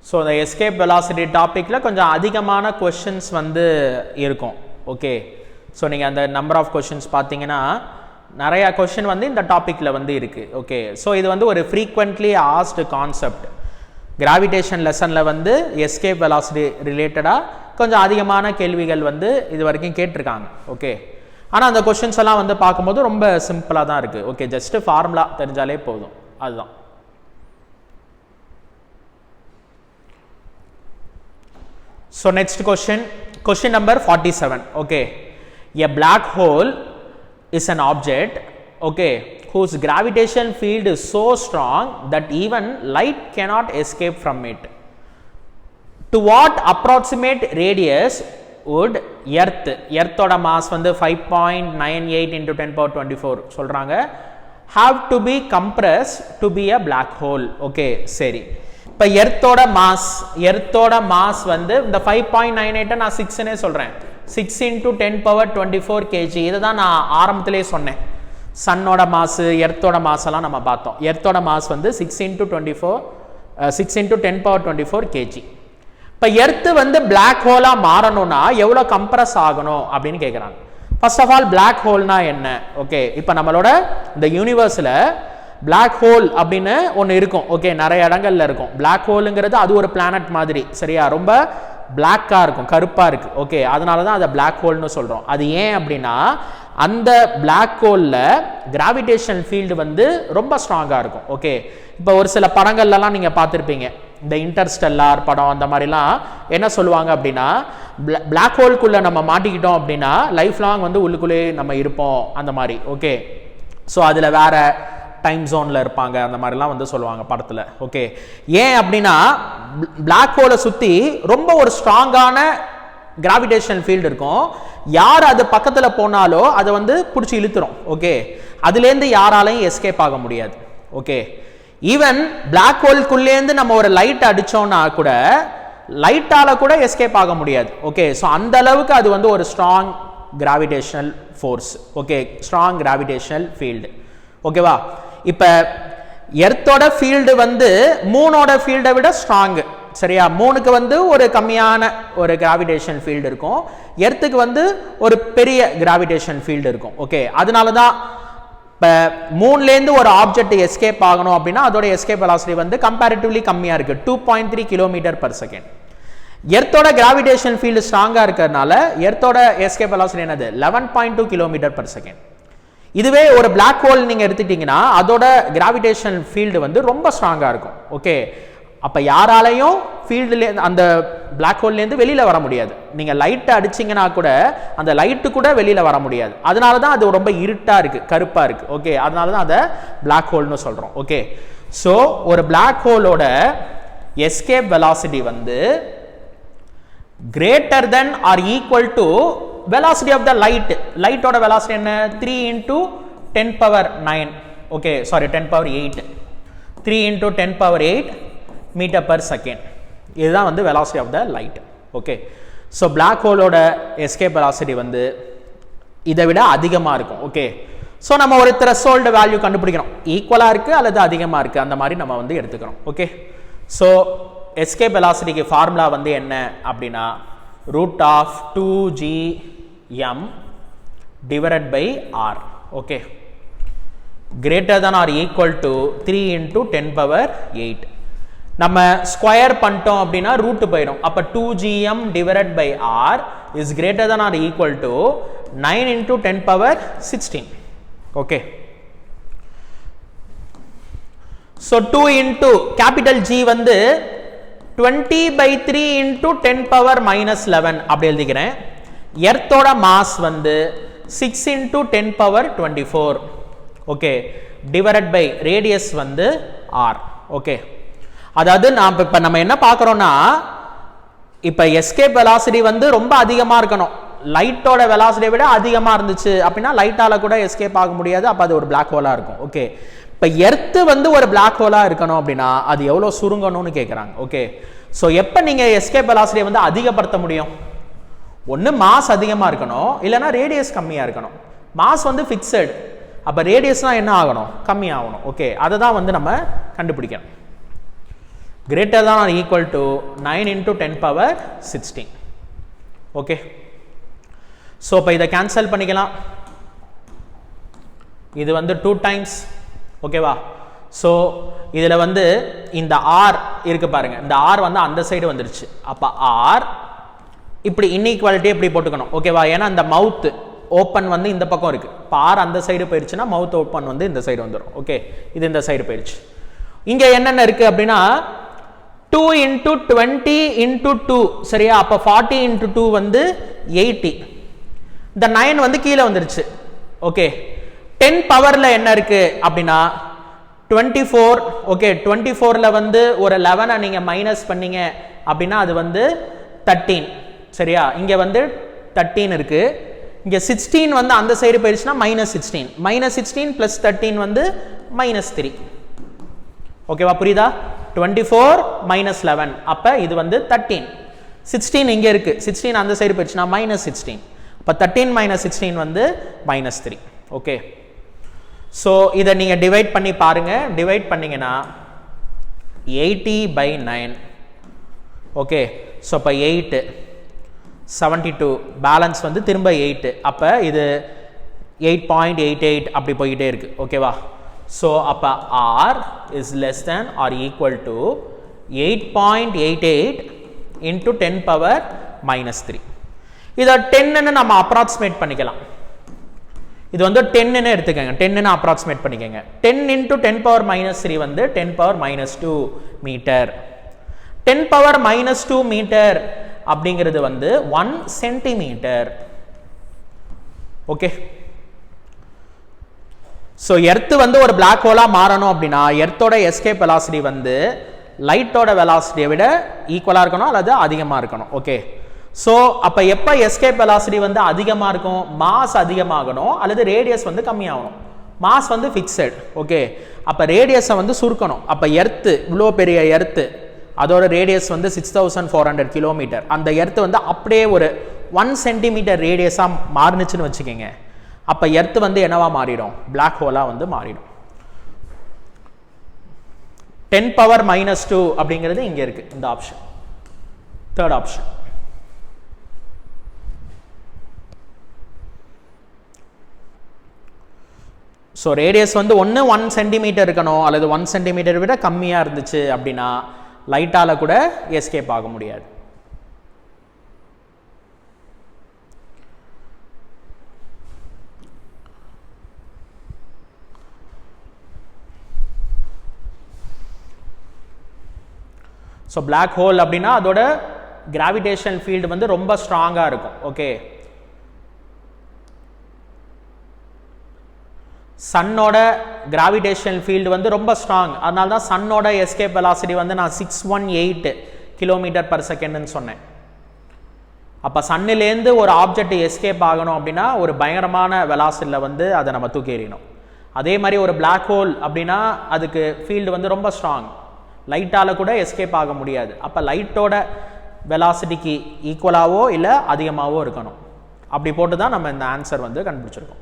Speaker 1: ஸோ இந்த எஸ்கேப் வெலாசிட்டி டாப்பிக்கில் கொஞ்சம் அதிகமான கொஷின்ஸ் வந்து இருக்கும். ஓகே, ஸோ நீங்கள் அந்த நம்பர் ஆஃப் கொஷின்ஸ் பார்த்தீங்கன்னா நிறையா கொஷின் வந்து இந்த டாப்பிக்கில் வந்து இருக்குது. ஓகே, ஸோ இது வந்து ஒரு ஃப்ரீக்வெண்ட்லி ஆஸ்டு கான்செப்ட். கிராவிடேஷன் லெசனில் வந்து எஸ்கேப் வெலாசிட்டி ரிலேட்டடாக கொஞ்சம் அதிகமான கேள்விகள் வந்து இது வரைக்கும் கேட்டிருக்காங்க. ஓகே, ஆனால் அந்த கொஷின்ஸ் எல்லாம் வந்து பார்க்கும்போது ரொம்ப சிம்பிளாக தான் இருக்குது. ஓகே, ஜஸ்ட்டு ஃபார்முலா தெரிஞ்சாலே போதும், அதுதான். So next question number 47. Okay, a black hole is an object, okay, whose gravitation field is so strong that even light cannot escape from it. To what approximate radius would earth oda mass வந்து 5.98 into 10^24 சொல்றாங்க, have to be compressed to be a black hole. Okay, சரி. இப்போ எர்த்தோட மாஸ் வந்து இந்த 5.98 நான் 6னே சொல்றேன். 6 into 10^24 kg. இதை தான் நான் ஆரம்பத்திலே சொன்னேன். சன்னோட மாஸ், எர்த்தோட மாஸ் எல்லாம் நம்ம பார்த்தோம். எர்த்தோட மாஸ் வந்து 6 into 10^24 kg. இப்போ எர்த்து வந்து பிளாக் ஹோலா மாறணும்னா எவ்வளோ கம்ப்ரஸ் ஆகணும் அப்படின்னு கேட்குறாங்க. ஃபர்ஸ்ட் ஆஃப் ஆல் பிளாக் ஹோல்னா என்ன? ஓகே, இப்போ நம்மளோட இந்த யூனிவர்ஸில் பிளாக் ஹோல் அப்படின்னு ஒன்று இருக்கும். ஓகே, நிறைய இடங்கள்ல இருக்கும். பிளாக் ஹோலுங்கிறது அது ஒரு பிளானட் மாதிரி, சரியா, ரொம்ப பிளாக்காக இருக்கும், கருப்பாக இருக்கு. ஓகே, அதனால தான் அதை பிளாக் ஹோல்னு சொல்கிறோம். அது ஏன் அப்படின்னா அந்த பிளாக் ஹோலில் கிராவிடேஷனல் ஃபீல்டு வந்து ரொம்ப ஸ்ட்ராங்காக இருக்கும். ஓகே, இப்போ ஒரு சில படங்கள்லாம் நீங்கள் பார்த்துருப்பீங்க, இந்த இன்டர்ஸ்டெல்லார் படம் அந்த மாதிரிலாம் என்ன சொல்லுவாங்க அப்படின்னா, பிளாக் ஹோல்குள்ளே நம்ம மாட்டிக்கிட்டோம் அப்படின்னா லைஃப் லாங் வந்து உள்ளுக்குள்ளேயே நம்ம இருப்போம் அந்த மாதிரி. ஓகே, ஸோ அதில் வேற டைம் ஜோனில் இருப்பாங்க அந்த மாதிரிலாம் வந்து சொல்லுவாங்க படத்தில். ஓகே, ஏன் அப்படின்னா பிளாக் ஹோலை சுற்றி ரொம்ப ஒரு ஸ்ட்ராங்கான கிராவிடேஷனல் ஃபீல்டு இருக்கும். யார் அது பக்கத்தில் போனாலோ அதை வந்து பிடிச்சி இழுத்துரும். ஓகே, அதுலேருந்து யாராலையும் எஸ்கேப் ஆக முடியாது. ஓகே, ஈவன் பிளாக் ஹோல்குள்ளேருந்து நம்ம ஒரு லைட் அடித்தோம்னா கூட லைட்டால் கூட எஸ்கேப் ஆக முடியாது. ஓகே, ஸோ அந்த அளவுக்கு அது வந்து ஒரு strong gravitational force. Okay, strong gravitational field. ஓகேவா, இப்போ எர்த்தோட ஃபீல்டு வந்து மூனோட ஃபீல்டை விட ஸ்ட்ராங்கு, சரியா. மூணுக்கு வந்து ஒரு கம்மியான ஒரு கிராவிடேஷன் ஃபீல்டு இருக்கும், எர்த்துக்கு வந்து ஒரு பெரிய கிராவிடேஷன் ஃபீல்டு இருக்கும். ஓகே, அதனால தான் இப்போ மூணுலேருந்து ஒரு ஆப்ஜெக்ட் எஸ்கேப் ஆகணும் அப்படின்னா அதோட எஸ்கேப் வெலாசிட்டி வந்து கம்பேரிட்டிவ்லி கம்மியாக இருக்குது, 2.3 km/s. எர்த்தோட கிராவிடேஷன் ஃபீல்டு ஸ்ட்ராங்காக இருக்கிறதுனால எர்த்தோட எஸ்கேப் வெலாசிட்டி என்னது, 11.2 km/s. இதுவே ஒரு பிளாக் ஹோல் நீங்கள் எடுத்துட்டீங்கன்னா அதோட கிராவிடேஷன் ஃபீல்டு வந்து ரொம்ப ஸ்ட்ராங்காக இருக்கும். ஓகே, அப்போ யாராலையும் ஃபீல்டுலேருந்து அந்த பிளாக் ஹோல்லேருந்து வெளியில் வர முடியாது. நீங்கள் லைட்டை அடிச்சிங்கன்னா கூட அந்த லைட்டு கூட வெளியில் வர முடியாது. அதனால தான் அது ரொம்ப இருட்டாக இருக்குது, கருப்பாக இருக்குது. ஓகே, அதனால தான் அதை பிளாக் ஹோல்னு சொல்கிறோம். ஓகே, ஸோ ஒரு பிளாக் ஹோலோட எஸ்கேப் வெலாசிட்டி வந்து greater than or equal to velocity of the light. light oda velocity enna 3 into 10 power 9. okay, sorry, 10 power 8. 3 into 10 power 8 meter per second. இதுதான் வந்து velocity of the light. okay, so black hole ஓட escape velocity வந்து இதை விட அதிகமாக இருக்கும். ஓகே, ஸோ நம்ம ஒரு threshold வேல்யூ கண்டுபிடிக்கணும், ஈக்குவலாக இருக்குது அல்லது அதிகமாக இருக்குது அந்த மாதிரி நம்ம வந்து எடுத்துக்கிறோம். ஓகே, ஸோ எஸ்கேப் வெலாசிட்டிக்கு ஃபார்முலா வந்து என்ன அப்படின்னா root of 2gm divided by r. okay, greater than or equal to 3 into 10 power 8. நம்ம ஸ்கொயர் பண்ணிட்டோம் அப்படின்னா ரூட் போயிடும். அப்போ 2gm divided by r is greater than or equal to 9 into 10 power 16. okay, so 2 into capital G வந்து 20/3 into 10 power minus 11 அப்படி எழுதிக்கிறேன். எர்த்தோட மாஸ் வந்து 6 into 10 power 24. Okay, divided by radius வந்து r. ஓகே, அதாவது இப்போ நம்ம என்ன பார்க்குறோம்னா இப்போ எஸ்கேப் வெலாசிட்டி வந்து ரொம்ப அதிகமாக இருக்கணும். லைட்டோட வெலாசிட்டியை விட அதிகமாக இருந்துச்சு அப்படின்னா லைட்டால் கூட எஸ்கேப் ஆக முடியாது, அப்போ அது ஒரு பிளாக் ஹோலாக இருக்கும். ஓகே, இப்போ எர்த்து வந்து ஒரு பிளாக் ஹோலாக இருக்கணும் அப்படின்னா அது எவ்வளோ சுருங்கணும்னு கேட்குறாங்க. ஓகே, ஸோ எப்போ நீங்கள் எஸ்கேப் வெலாசிட்டியை வந்து அதிகப்படுத்த முடியும், ஒன்று மாஸ் அதிகமாக இருக்கணும், இல்லைனா ரேடியஸ் கம்மியாக இருக்கணும். மாஸ் வந்து ஃபிக்ஸடு, அப்போ ரேடியஸ்லாம் என்ன ஆகணும், கம்மியாகணும். ஓகே, அதை தான் வந்து நம்ம கண்டுபிடிக்கணும். கிரேட்டர் தான் or equal to 9 into 10 power 16. Okay, so இப்போ இதை கேன்சல் பண்ணிக்கலாம். இது வந்து 2 times. ஓகேவா, ஸோ இதில் வந்து இந்த ஆர் இருக்கு பாருங்க, இந்த ஆர் வந்து அந்த சைடு வந்துருச்சு. அப்போ ஆர் இப்படி இன்இக்வாலிட்டி இப்படி போட்டுக்கணும். ஓகேவா, ஏன்னா இந்த மவுத் ஓப்பன் வந்து இந்த பக்கம் இருக்கு. இப்போ ஆர் அந்த சைடு போயிடுச்சுன்னா மவுத் ஓப்பன் வந்து இந்த சைடு வந்துடும். ஓகே, இது இந்த சைடு போயிடுச்சு. இங்கே என்னென்ன இருக்கு அப்படின்னா 2 into 20 into 2, சரியா. அப்போ 40 into 2 வந்து 80. இந்த 9 வந்து கீழே வந்துருச்சு. ஓகே, 10 பவர்ல என்ன இருக்கு அப்படின்னா 24. ஓகே, 24ல வந்து ஒரு 11 நீங்க மைனஸ் பண்ணீங்க அப்படின்னா அது வந்து 13, சரியா. இங்க வந்து 13 இருக்கு. இங்க 16 வந்து அந்த சைடு போயிடுச்சுன்னா -16. -16 plus 13 வந்து -3. ஓகேவா, புரியுதா? 24 minus 11, அப்ப இது வந்து 13. 16 இங்க இருக்கு, 16 அந்த சைடு போயிடுச்சுன்னா -16. அப்ப 13 minus 16 வந்து -3. ஓகே, ஸோ இதை நீங்கள் டிவைட் பண்ணி பாருங்க. டிவைட் பண்ணீங்கன்னா 80/9. ஓகே, ஸோ இப்போ 8 72, பேலன்ஸ் வந்து திரும்ப 8. அப்போ இது 8.88 அப்படி போய்கிட்டே இருக்கு. ஓகேவா, So அப்ப r is less than or equal to 8.88 into 10 power minus 3. இதை 10 ன்னு நம்ம அப்ராக்சிமேட் பண்ணிக்கலாம். இது வந்து 10 ன்னு எடுத்துக்கங்க. 10 ன்னு அப்ராக்சிமேட் பண்ணிக்கங்க. 10 into 10 power minus 3 வந்து 10 power minus 2 metre. 10 power minus 2 metre அப்படிங்கிறது வந்து 1 சென்டிமீட்டர். ஓகே. ஸோ எர்த்து வந்து ஒரு பிளாக் ஹோலா மாறணும் அப்படின்னா எர்த்தோட எஸ்கேப் வெலாசிட்டி வந்து லைட்டோட வெலாசிட்டியை விட ஈக்குவலாக இருக்கணும் அல்லது அதிகமாக இருக்கணும். ஓகே. ஸோ அப்போ எப்போ எஸ்கேப் வெலாசிட்டி வந்து அதிகமாக இருக்கும், மாஸ் அதிகமாகணும் அல்லது ரேடியஸ் வந்து கம்மியாகணும். மாஸ் வந்து ஃபிக்ஸட். ஓகே. அப்போ ரேடியஸை வந்து சுருக்கணும். அப்போ எர்த்து இவ்வளோ பெரிய எர்த்து அதோட ரேடியஸ் வந்து 6400 கிலோமீட்டர். அந்த எர்த்து வந்து அப்படியே ஒரு 1 சென்டிமீட்டர் ரேடியஸாக மாறுனுச்சுன்னு வச்சுக்கோங்க. அப்போ எர்த்து வந்து என்னவா மாறிடும், பிளாக் ஹோலாக வந்து மாறிடும். 10 பவர் மைனஸ் 2 அப்படிங்கிறது இங்கே இருக்கு, இந்த option, third option. So radius வந்து ஒன்று 1 சென்டிமீட்டர் இருக்கணும் அல்லது 1 சென்டிமீட்டர் விட கம்மியாக இருந்துச்சு அப்படின்னா லைட்டால் கூட எஸ்கேப் ஆக முடியாது. ஸோ பிளாக் ஹோல் அப்படின்னா அதோட கிராவிடேஷன் ஃபீல்டு வந்து ரொம்ப ஸ்ட்ராங்காக இருக்கும். ஓகே. சன்னோட கிராவிடேஷன் ஃபீல்டு வந்து ரொம்ப ஸ்ட்ராங். அதனால தான் சன்னோட எஸ்கேப் வெலாசிட்டி வந்து நான் 618 கிலோமீட்டர் பர் செகண்ட்னு சொன்னேன். அப்போ சன்னிலேருந்து ஒரு ஆப்ஜெக்ட் எஸ்கேப் ஆகணும் அப்படின்னா ஒரு பயங்கரமான வெலாசிட்டியில் வந்து அதை நம்ம தூக்கி எறியணும். அதே மாதிரி ஒரு பிளாக் ஹோல் அப்படின்னா அதுக்கு ஃபீல்டு வந்து ரொம்ப ஸ்ட்ராங், லைட்டால் கூட எஸ்கேப் ஆக முடியாது. அப்போ லைட்டோட வெலாசிட்டிக்கு ஈக்குவலாகவோ இல்லை அதிகமாகவோ இருக்கணும். அப்படி போட்டு தான் நம்ம இந்த ஆன்சர் வந்து கண்டுபிடிச்சிருக்கோம்.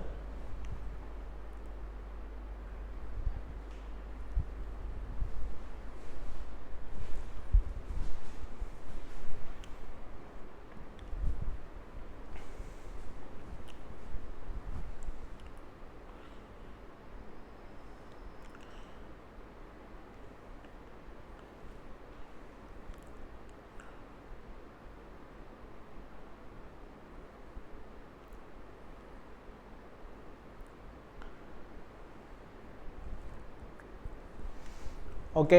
Speaker 1: ஓகே.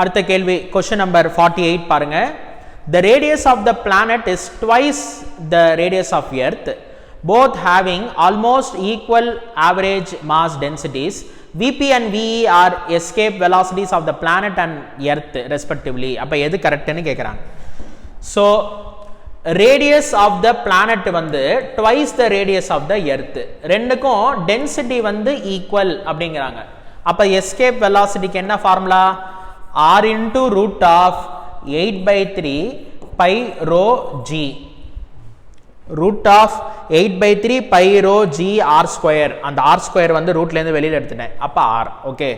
Speaker 1: அடுத்த கேள்வி, கொஸ்டின் நம்பர் 48 பாருங்க. The radius of the planet is twice the radius of Earth, both having almost equal average mass densities. Vp and Ve are escape velocities of the planet and Earth respectively. அப்ப எது கரெக்ட்னு கேக்குறாங்க. So radius of the planet வந்து twice the radius of the Earth. ரெண்டுக்கும் density வந்து equal அப்படிங்கறாங்க. அப்ப எஸ்கேப் வெலாசிட்டிக்கு என்ன formula, r into root of 8/3 pi rho g, root of 8/3 pi rho g r square. அந்த r square வந்து ரூட்ல இருந்து வெளியில எடுத்துட்டேன். அப்ப r. ஓகே.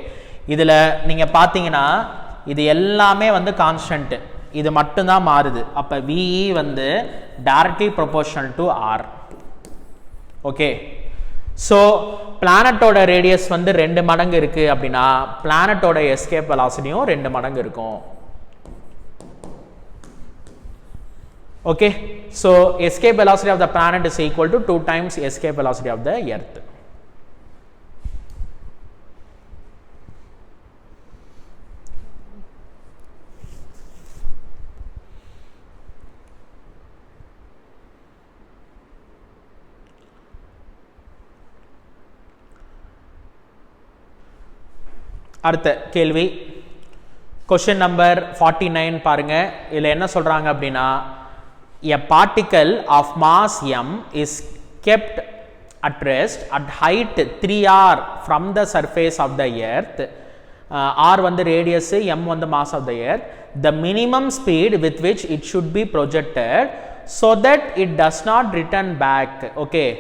Speaker 1: இதுல நீங்க பாத்தீங்கன்னா இது எல்லாமே வந்து கான்ஸ்டன்ட், இது மட்டும் தான் மாறுது. அப்ப Ve வந்து directly proportional to r. Okay. So பிளானட்டோட ரேடியஸ் வந்து 2 மடங்கு இருக்கு அப்படின்னா பிளானட்டோட எஸ்கேப் வெலாசிட்டியும் 2 மடங்கு இருக்கும். Okay. So escape velocity of the planet is equal to 2 times escape velocity of the Earth. அடுத்த கேள்வி, கொஸ்டின் நம்பர் 49 பாருங்க. இதில் என்ன சொல்றாங்க அப்படின்னா, a particle of mass m is kept at rest at height 3r from the surface of the earth. r வந்து radius, m வந்து mass of the earth. The minimum speed with which it should be projected so that it does not return back. Okay.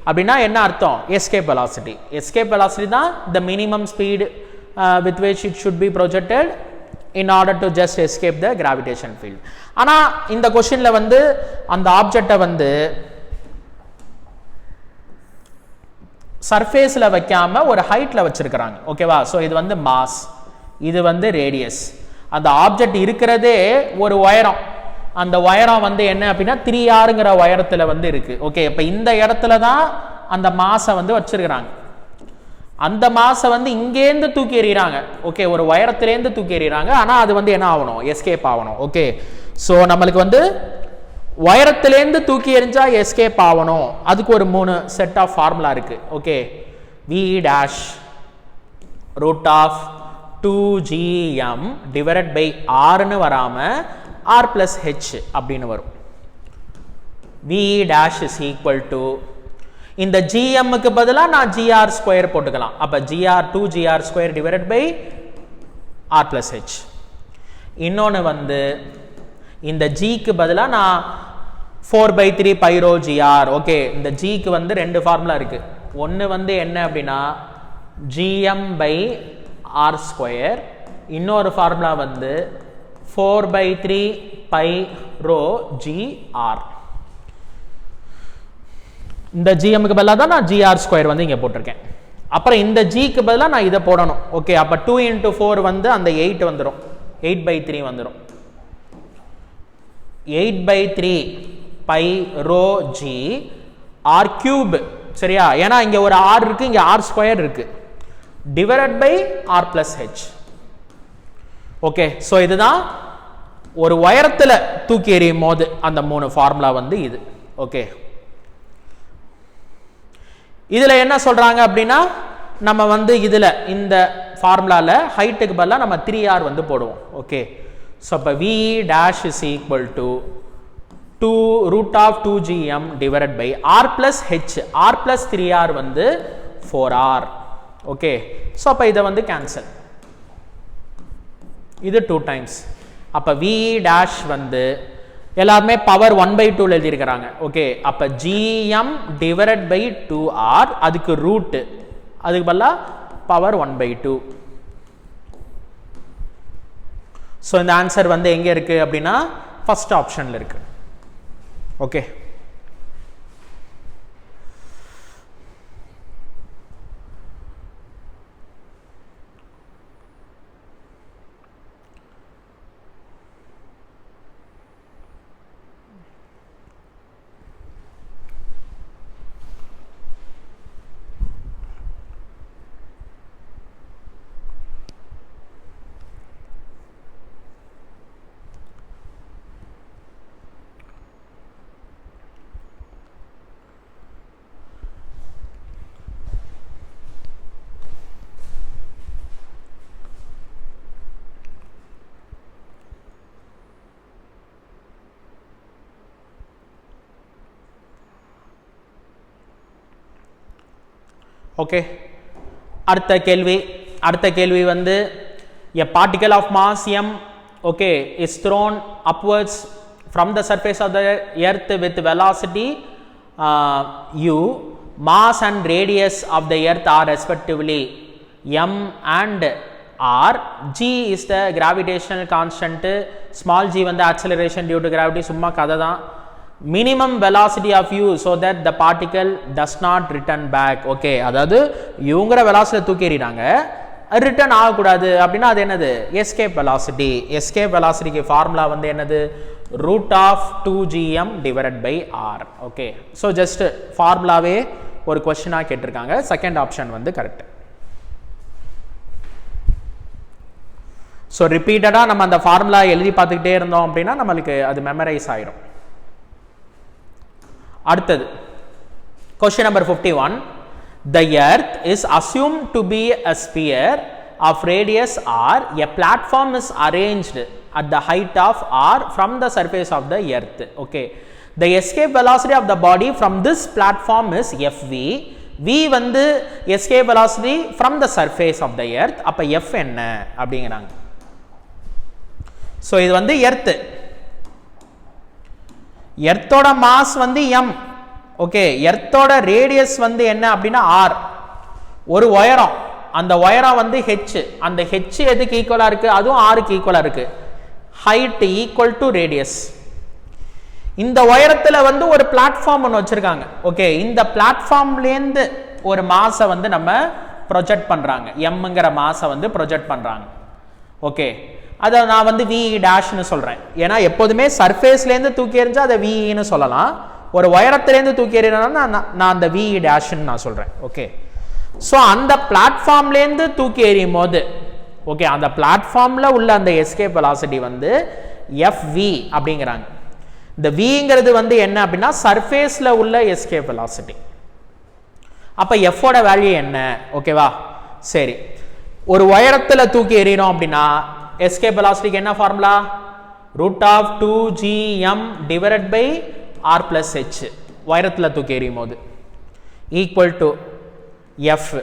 Speaker 1: அப்படின்னா என்ன அர்த்தம், எஸ்கேப் வெலாசிட்டி. எஸ்கேப் வெலாசிட்டி தான் the minimum speed with which it should be projected in order to just escape the gravitation field. ஆனா இந்த क्वेश्चनல வந்து அந்த ஆப்ஜெக்ட்டை வந்து சர்ஃபேஸ்ல வைக்காம ஒரு ஹைட்ல வச்சிருக்காங்க ஓகேவா சோ இது வந்து மாஸ் இது வந்து ரேடியஸ் அந்த ஆப்ஜெக்ட் இருக்கிறதே ஒரு உயரம் அந்த உயரம் வந்து என்ன அப்படினா 3r உயரத்துல வந்து இருக்கு ஓகே இப்ப இந்த இடத்துல தான் அந்த மாஸை வந்து வச்சிருக்காங்க அந்த மாஸை வந்து இங்கே இருந்து தூக்கி எறியறாங்க ஓகே ஒரு உயரத்திலே இருந்து தூக்கி எறியறாங்க ஆனா அது வந்து என்ன ஆவணும் எஸ்கேப் ஆவணும் ஓகே சோ நமக்கு வந்து உயரத்திலே இருந்து தூக்கி எறிஞ்சா எஸ்கேப் ஆவணும் அதுக்கு ஒரு மூணு செட் ஆஃப் ஃபார்முலா இருக்கு okay v dash root of 2gm divided by r னு வராம r plus h அப்படினு வரும் v dash is equal to இந்த gm க்கு பதிலா நான் gr ஸ்கொயர் போட்டுக்கலாம் அப்ப gr 2gr square divided by r plus h இன்னொன்னு வந்து இந்த g க்கு பதிலா நான் 4/3 pi rho gr ஓகே இந்த g க்கு வந்து ரெண்டு ஃபார்முலா இருக்கு ஒன்னு வந்து என்ன அப்படினா gm by r ஸ்கொயர் இன்னொரு ஃபார்முலா வந்து 4/3 pi rho gr இந்த gm க்கு பதிலா தான் நான் gr ஸ்கொயர் வந்து இங்க போட்டுருக்கேன் அப்புறம் இந்த g க்கு பதிலா நான் இத போடணும் ஓகே அப்ப 2 into 4 வந்து அந்த 8 வந்துரும் 8/3 வந்துரும் 8/3 pi rho g r cube சரியா ஏனா இங்க ஒரு r இருக்கு இங்க r ஸ்கொயர் இருக்கு divided by r plus h okay so இதுதான் ஒரு உயரத்துல தூக்கி எறியும் போது அந்த மூணு ஃபார்முலா வந்து இது ஓகே இதுல என்ன சொல்றாங்க அப்படினா நம்ம வந்து இதுல இந்த ஃபார்முலால ஹைட்டுக்கு பதிலா நம்ம 3r வந்து போடுவோம் ஓகே சோ அப்ப v dash is equal to 2 root of 2gm divided by r plus h r plus 3r வந்து 4r ஓகே சோ அப்ப இத வந்து கேன்சல் இது 2 times அப்ப v dash வந்து எல்லாரும் பவர் 1/2 ல எழுதி இருக்காங்க ஓகே அப்ப gm divided by 2r அதுக்கு ரூட் அதுக்கு பதிலா பவர் 1/2 சோ இந்த ஆன்சர் வந்து எங்க இருக்கு அப்படினா ஃபர்ஸ்ட் ஆப்ஷன்ல இருக்கு ஓகே ஓகே அடுத்த கேள்வி வந்து a particle of mass m okay is thrown upwards from the surface of the earth with velocity u mass and radius of the earth are respectively m and r g is the gravitational constant small g வந்து acceleration due to gravity சும்மா கதை தான் minimum velocity of u so that the particle does not return back okay அதாவது uங்கற velocity தூக்கி எறிறாங்க ரிட்டர்ன் ஆக கூடாது அப்படினா அது என்னது escape velocity க்கு ஃபார்முலா வந்து என்னது root of 2gm divided by r okay so just ஃபார்முலாவே ஒரு क्वेश्चनா கேட்டிருக்காங்க செகண்ட் ஆப்ஷன் வந்து கரெக்ட் so ரிப்பீட்டடா நம்ம அந்த ஃபார்முலா எழுதி பார்த்துக்கிட்டே இருந்தோம் அப்படினா நமக்கு அது மெமரைஸ் ஆயிடும் அடுத்தது question number 51 the earth is assumed to be a sphere of radius r a platform is arranged at the height of r from the surface of the earth okay the escape velocity of the body from this platform is fv v வந்து escape velocity from the surface of the earth அப்ப f என்ன அப்படிங்கறாங்க so இது வந்து எர்த்தோட மாஸ் வந்து m ஓகே எர்த்தோட ரேடியஸ் வந்து என்ன அப்படினா r ஒரு உயரம் அந்த உயரம் வந்து h அந்த h எதுக்கு ஈக்குவலா இருக்கு அதுவும் r க்கு ஈக்குவலா இருக்கு height equal to radius இந்த உயரத்துல வந்து ஒரு பிளாட்ஃபார்ம் ஒன்னு வச்சிருக்காங்க ஓகே இந்த பிளாட்ஃபார்ம்ல இருந்து ஒரு மாஸை வந்து நம்ம ப்ரொஜெக்ட் பண்ணுறாங்க, எம்ங்கிற மாஸை வந்து ப்ரொஜெக்ட் பண்ணுறாங்க. ஓகே, அதை நான் வந்து விஇ டேஷ்னு சொல்கிறேன். ஏன்னா எப்போதுமே சர்ஃபேஸ்லேருந்து தூக்கி எறிஞ்சா அதை விஇன்னு சொல்லலாம், ஒரு உயரத்துலேருந்து தூக்கி எறினா நான் அந்த விஇ டேஷ்னு நான் சொல்கிறேன். ஓகே, ஸோ அந்த பிளாட்ஃபார்ம்லேருந்து தூக்கி எறியும் போது, ஓகே, அந்த பிளாட்ஃபார்மில் உள்ள அந்த எஸ்கேப் வெலாசிட்டி வந்து எஃப்வி அப்படிங்கிறாங்க. இந்த விங்கிறது வந்து என்ன அப்படின்னா சர்ஃபேஸில் உள்ள எஸ்கேப் வெலாசிட்டி. அப்போ எஃபோட வேல்யூ என்ன? ஓகேவா, சரி, ஒரு உயரத்தில் தூக்கி எறிகிறோம் அப்படின்னா எஸ்கேப் வெலாசிட்டிக்கு என்ன formula? √2gm divided by r + h, உயரத்தில் தூக்கி எறியும் போது ஈக்குவல் டு எஃப்.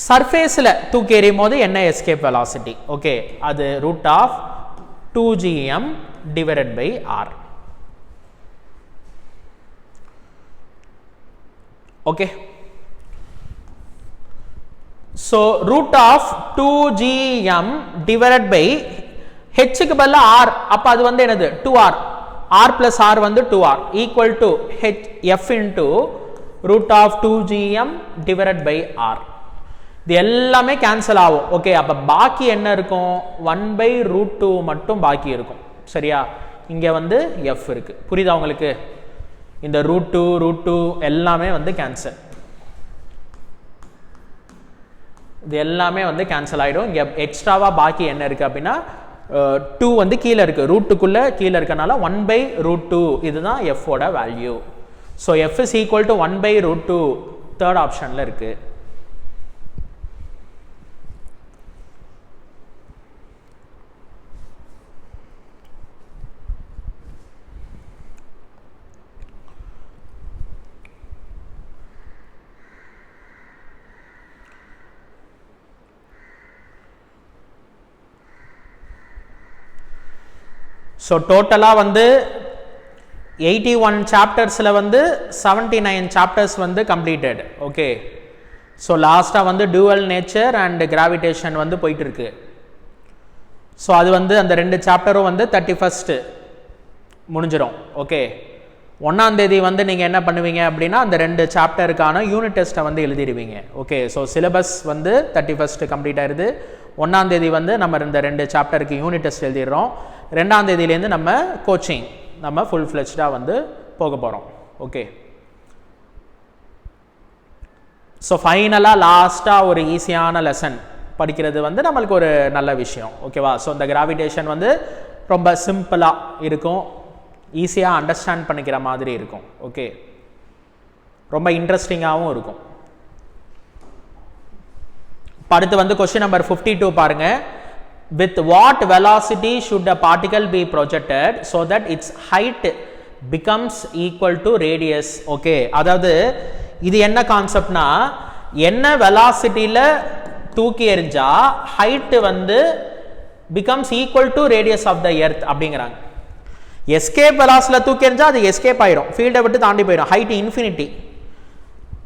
Speaker 1: சர்ஃபேஸில் தூக்கி எறியும் போது என்ன எஸ்கேப் வெலாசிட்டி? ஓகே, அது √2gm divided by r. Okay, so √2gm divided by h க்கு பதிலா r, அப்ப அது வந்து என்னது 2r, r plus r வந்து 2r equal to f into √2gm divided by r. இது எல்லாமே கேன்சல் ஆகும். ஓகே, அப்ப பாக்கி என்ன இருக்கும்? 1/√2 மட்டும் பாக்கி இருக்கும். சரியா, இங்க வந்து f இருக்கு. புரியுதா உங்களுக்கு? இந்த √2 எல்லாமே வந்து கேன்சல், இது எல்லாமே வந்து கேன்சல் ஆகிடும். இங்கே எக்ஸ்ட்ராவாக பாக்கி என்ன இருக்குது அப்படின்னா 2 வந்து கீழே இருக்குது, ரூட்டுக்குள்ளே கீழே இருக்கனால 1/√2, இதுதான் எஃபோட value. So F is equal to 1/√2, third ஆப்ஷனில் இருக்குது. ஸோ டோட்டலாக வந்து 81 சாப்டர்ஸில் வந்து 79 சாப்டர்ஸ் வந்து கம்ப்ளீட்டட். ஓகே, ஸோ லாஸ்ட்டாக வந்து டியூவல் நேச்சர் அண்ட் கிராவிடேஷன் வந்து போயிட்டு இருக்கு. ஸோ அது வந்து அந்த 2 சாப்டரும் வந்து 31 முடிஞ்சிடும். ஓகே, 1ஆம் தேதி வந்து நீங்கள் என்ன பண்ணுவீங்க அப்படின்னா அந்த 2 சாப்டருக்கான யூனிட் டெஸ்ட்டை வந்து எழுதிடுவீங்க. ஓகே, ஸோ சிலபஸ் வந்து 31 கம்ப்ளீட் ஆயிடுது. 1ஆம் தேதி வந்து நம்ம இந்த 2 சாப்டருக்கு யூனிட் டெஸ்ட் எழுதிடுறோம். 2ஆம் தேதியிலேருந்து நம்ம கோச்சிங் நம்ம ஃபுல் ஃப்ளெஜ்டாக வந்து போக போகிறோம். ஓகே, ஸோ ஃபைனலாக லாஸ்ட்டாக ஒரு ஈஸியான லெசன் படிக்கிறது வந்து நம்மளுக்கு ஒரு நல்ல விஷயம். ஓகேவா, ஸோ இந்த கிராவிடேஷன் வந்து ரொம்ப சிம்பிளாக இருக்கும், ஈஸியாக அண்டர்ஸ்டாண்ட் பண்ணிக்கிற மாதிரி இருக்கும். ஓகே, ரொம்ப இன்ட்ரெஸ்டிங்காகவும் இருக்கும். அடுத்து வந்து கொஸ்டின் நம்பர் 52 பாருங்க. With what velocity should a particle be projected so that its height becomes equal to radius? Okay, அதாவது இது என்ன கான்செப்ட்னா, என்ன வெலாசிட்டியில் தூக்கி எறிஞ்சா ஹைட் வந்து becomes equal to radius of the earth அப்படிங்கிறாங்க. எஸ்கேப் வெலாசிட்டியில் தூக்கி எறிஞ்சா அது எஸ்கேப் ஆயிடும், ஃபீல்டை விட்டு தாண்டி போயிடும், ஹைட் இன்ஃபினிட்டி.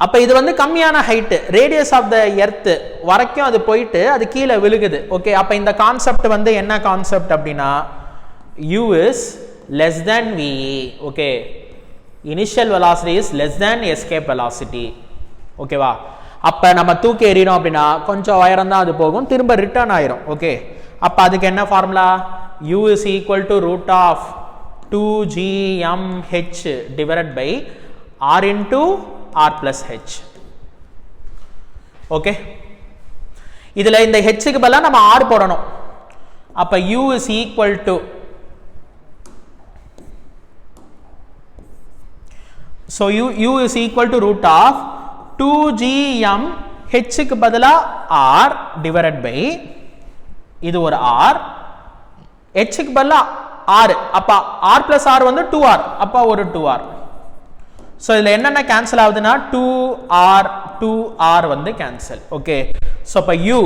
Speaker 1: அப்போ இது வந்து கம்மியான height, radius of the Earth வரைக்கும் அது போயிட்டு அது கீழே விழுகுது. ஓகே, அப்போ இந்த கான்செப்ட் வந்து என்ன கான்செப்ட் அப்படின்னா u is less than ve. Okay, initial velocity is less than escape velocity. ஓகேவா, அப்போ நம்ம தூக்கி எறியணும் அப்படின்னா கொஞ்சம் உயரம் தான் அது போகும், திரும்ப ரிட்டர்ன் ஆயிரும். ஓகே, அப்போ அதுக்கு என்ன formula? u is equal to √2gmh divided by r into r plus h. Okay, இதில் இந்த ஹெச்சுக்கு பதிலாக நம்ம r போடணும். அப்போ u is equal to, so u is equal to √2gm ஹெச்சுக்கு பதிலாக r divided by, இது ஒரு r, ஹெச்சுக்கு பதிலாக r, அப்போ r plus r வந்து 2r, அப்போ ஒரு 2r. ஸோ இதில் என்னென்ன கேன்சல் ஆகுதுன்னா 2r வந்து கேன்சல். ஓகே, ஸோ இப்போ u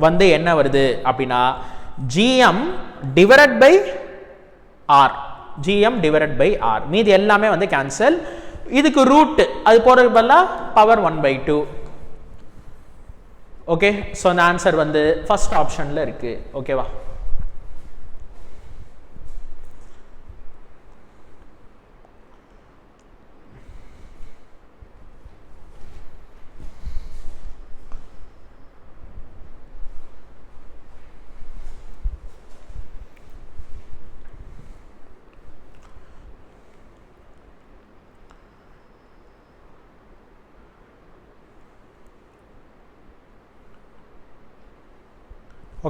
Speaker 1: வந்து என்ன வருது அப்படின்னா gm divided by r, gm divided by r, மீதி எல்லாமே வந்து கேன்சல். இதுக்கு ரூட் அது போகிறதுக்கு பதிலாக பவர் 1/2. ஓகே, ஸோ அந்த ஆன்சர் வந்து ஃபர்ஸ்ட் ஆப்ஷனில் இருக்குது. ஓகேவா,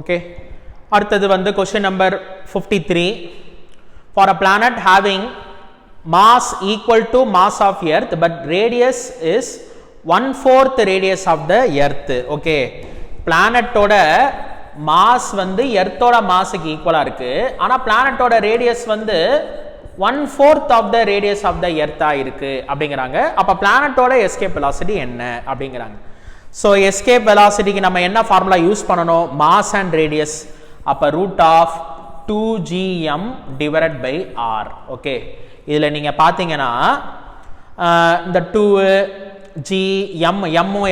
Speaker 1: ஓகே, அடுத்தது வந்து question number 53. For a planet having mass equal to mass of earth but radius is 1/4 radius of the earth. Okay, பிளானட்டோட மாஸ் வந்து எர்த்தோட மாஸுக்கு ஈக்குவலா இருக்கு, ஆனா பிளானட்டோட ரேடியஸ் வந்து 1/4 of the radius of the எர்த்தா இருக்கு அப்படிங்கிறாங்க. அப்ப பிளானட்டோட எஸ்கேப் வெலாசிட்டி என்ன அப்படிங்கிறாங்க. ஸோ எஸ்கேப் வெலாசிட்டிக்கு நம்ம என்ன ஃபார்முலா யூஸ் பண்ணணும்? Mass and radius. அப்ப root of 2gm divided by R. Okay, இதுல நீங்க பாத்தீங்கன்னா இந்த 2g m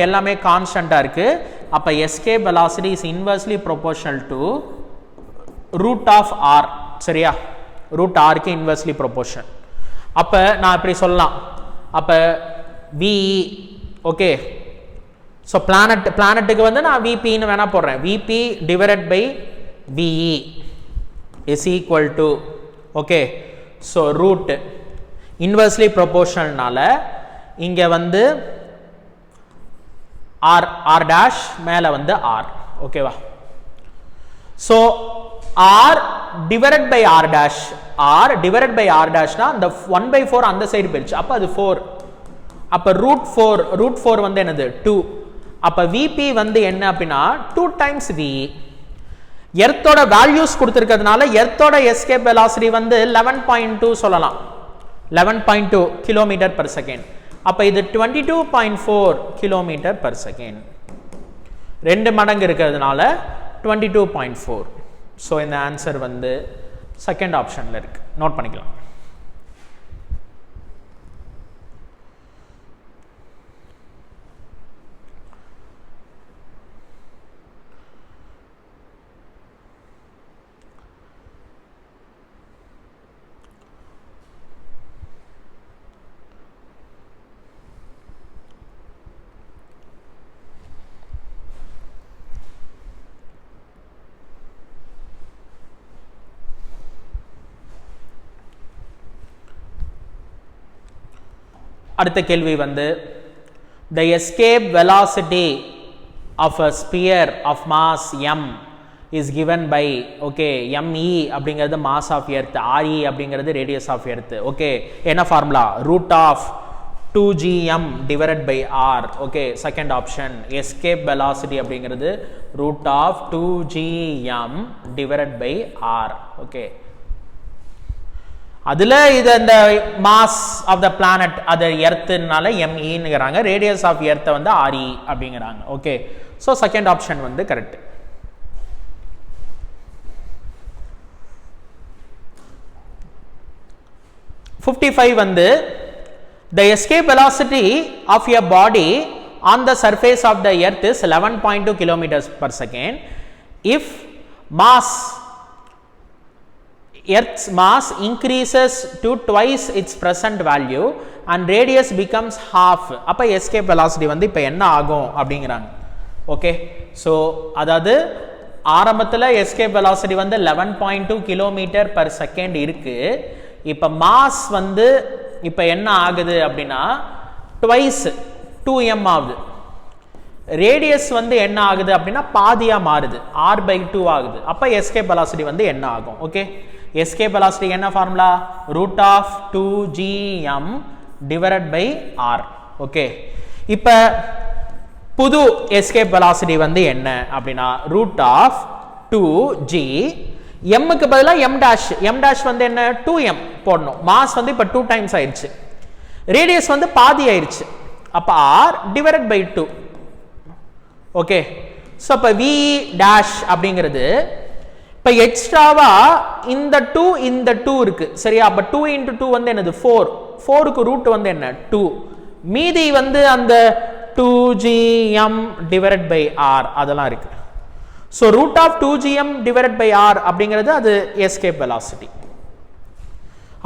Speaker 1: எல்லாமே கான்ஸ்டன்டா இருக்கு. அப்ப escape velocity is inversely proportional to root of r. சரியா, ரூட் ஆருக்கு இன்வெர்ஸ்லி ப்ரொபோர்ஷன். அப்ப நான் இப்படி சொல்லலாம், அப்ப VE. ஓகே, ஸோ பிளானட்டுக்கு வந்து நான் VPன்னு வேணா போடுறேன். VP divided by VE is equal to, okay, so root inversely ப்ரொபோர்ஷனல்னால இங்க வந்து R dash மேல வந்து R. ஓகேவா? ஸோ R divided by R dash, R divided by R dashனா அந்த 1/4 அந்த சைடு போயிடுச்சு. அப்ப அது 4. அப்ப ரூட் 4 வந்து என்னது? 2. அப்ப VP வந்து என்ன அப்படின்னா 2 டைம்ஸ் VE. எர்த்தோட வேல்யூஸ் கொடுத்திருக்கிறதுனால எர்த்தோட எஸ்கேப் வெலாசிட்டி வந்து 11.2 சொல்லலாம். 11.2 கிலோமீட்டர் பர் செகண்ட். அப்ப இது 22.4 கிலோமீட்டர் பர் செகண்ட். 2 மடங்கு இருக்கிறதுனால 22.4. ஸோ இந்த ஆன்சர் வந்து செகண்ட் ஆப்ஷன்ல இருக்கு. நோட் பண்ணிக்கலாம். அடுத்த கேள்வி வந்து the escape velocity of a sphere of mass m is given by, okay, me அப்படிங்கிறது mass of earth, re அப்படிங்கிறது radius of earth. ஓகே, என்ன formula? root of 2gm divided by r. Okay, second option. escape velocity அப்படிங்கிறது root of 2gm divided by r. Okay, அதுல இது அந்த மாஸ் ஆஃப் த பிளானட் அது எர்த்னால MEங்கிறாங்க, ரேடியஸ் ஆஃப் எர்த் வந்து RE அப்படிங்கிறாங்க. ஓகே, சோ செகண்ட் ஆப்ஷன் வந்து கரெக்ட். வந்து the escape velocity of a body on the surface of the earth is 11.2 kilometers per second if Earth's mass increases to twice its present value and radius becomes half. அப்ப escape velocity வந்து இப்ப என்ன ஆகும் அப்படிங்கிறாங்க. ஓகே, சோ அதாவது ஆரம்பத்துல escape velocity வந்து 11.2 கிலோமீட்டர் per செகண்ட் இருக்கு. இப்ப மாஸ் வந்து இப்ப என்ன ஆகுது அப்படின்னா twice 2m ஆகுது. ரேடியஸ் வந்து என்ன ஆகுது அப்படின்னா பாதியா மாறுது, r/2 ஆகுது. அப்ப escape velocity வந்து என்ன ஆகும்? ஓகே, escape velocity என்ன formula? root of 2gm divided by r. Okay, இப்ப புது escape velocity வந்து என்ன அப்படின்னா root of 2g, m க்கு பதிலா m dash வந்து என்ன? 2m போடணும். மாஸ் வந்து இப்ப 2 டைம்ஸ் ஆயிருச்சு, ரேடியஸ் வந்து பாதி ஆயிருச்சு. அப்ப r divided by 2. Okay, so அப்ப v dash அப்படிங்கிறது இப்ப எக்ஸ்ட்ராவா இந்த 2 இருக்கு. சரியா, அப்ப 2 into 2 வந்து என்னது? 4 க்கு ரூட் வந்து என்ன? 2. மீதி வந்து அந்த 2gm divided by r அதெல்லாம் இருக்கு. So root of 2gm divided by r அப்படிங்கிறது அது escape velocity.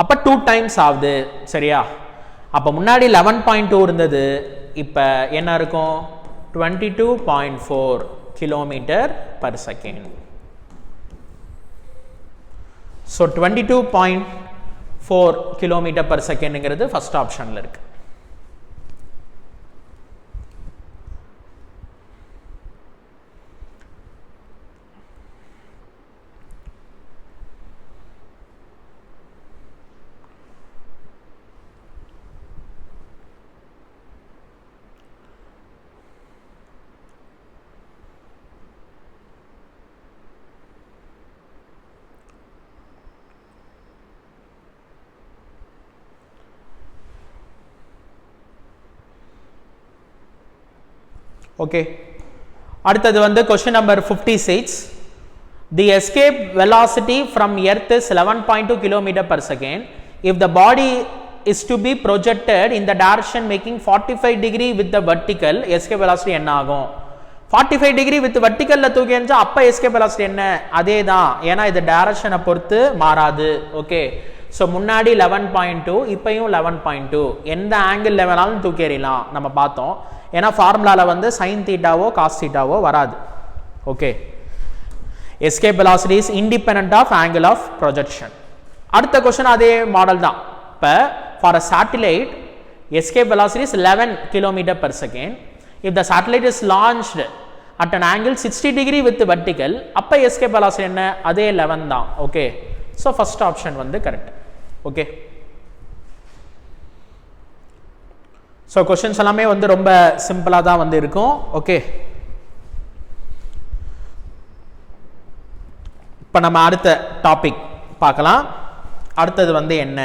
Speaker 1: அப்ப 2 டைம்ஸ் ஆகுது. சரியா, அப்ப முன்னாடி 11.2 இருந்தது, இப்ப என்ன இருக்கும்? 22.4 kilometer per second. So 22.4 kilometer per secondங்கிறது ஃபர்ஸ்ட் ஆப்ஷன்ல இருக்கு. ஓகே, அடுத்தது வந்து question number 56. The escape velocity from earth is 11.2 km per second. If the body is to be projected in the direction making 45 degree with the vertical, escape velocity என்ன ஆகும்? 45 degree with vertical ல தூக்கி எறிஞ்சா அப்ப escape velocity என்ன? அதே தான், ஏன்னா இது டைரக்ஷனை பொறுத்து மாறாது. ஓகே, ஸோ முன்னாடி 11.2, இப்பயும் 11.2, எந்த ஆங்கிள் வேணாலும் தூக்கி எறியலாம் நம்ம பார்த்தோம். ஏன்னா ஃபார்முலாவில் வந்து சைன் தீட்டாவோ காஸ் தீட்டாவோ வராது. Okay, escape velocity is independent of angle of projection. அடுத்த கொஸ்டின் அதே மாடல் தான். இப்போ for a satellite escape velocity is 11 km per second. If the satellite is launched at an angle 60 degree with vertical, அப்போ escape velocity என்ன? அதே 11 தான். ஓகே, ஸோ ஃபர்ஸ்ட் ஆப்ஷன் வந்து கரெக்ட். ஓகே, ஸோ கொஸ்டின்ஸ் எல்லாமே வந்து ரொம்ப சிம்பிளாக தான் வந்து இருக்கும். ஓகே, இப்போ நம்ம அடுத்த டாபிக் பார்க்கலாம். அடுத்தது வந்து என்ன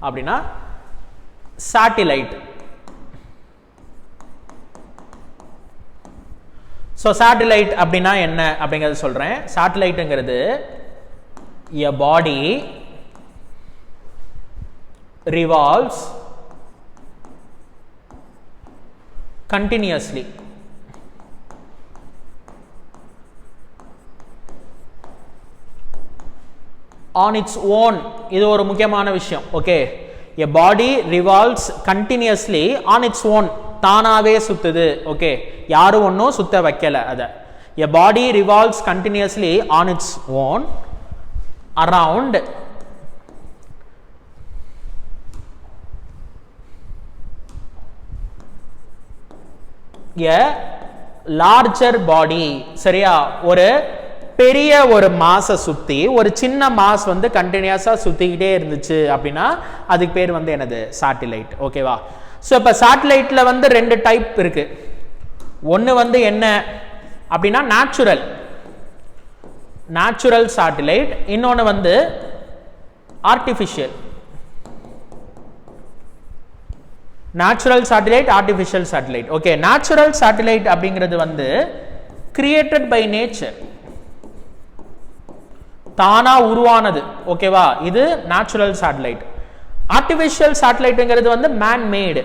Speaker 1: அப்படின்னா சேட்டிலைட். ஸோ சேட்டிலைட் அப்படின்னா என்ன அப்படிங்கிறது சொல்கிறேன். சேட்டிலைட்டுங்கிறது a body revolves continuously on its own. இது ஒரு முக்கியமான விஷயம். Okay, a body revolves continuously on its own, தானாவே சுத்துது. ஓகே, யாரும் ஒன்றும் சுத்த வைக்கல அத. a body revolves continuously on its own around a larger body. சரியா, ஒரு பெரிய ஒரு மாஸை சுற்றி ஒரு சின்ன மாஸ் வந்து கண்டினியூஸாக சுற்றிக்கிட்டே இருந்துச்சு அப்படின்னா அதுக்கு பேர் வந்து என்னது? சேட்டிலைட். ஓகேவா? ஸோ இப்போ சேட்டிலைட்டில் வந்து ரெண்டு டைப் இருக்கு. ஒன்று வந்து என்ன அப்படின்னா நேச்சுரல் சேட்டிலைட், இன்னொன்று வந்து artificial. Natural satellite, artificial satellite. Okay, natural satellite அப்படிங்கிறது வந்து கிரியேட்டட் பை நேச்சர், தானா உருவானது. ஓகேவா? இது நேச்சுரல் சேட்டலைட். ஆர்டிஃபிஷியல் சேட்டலைட்ங்கிறது வந்து மேன் மேடு,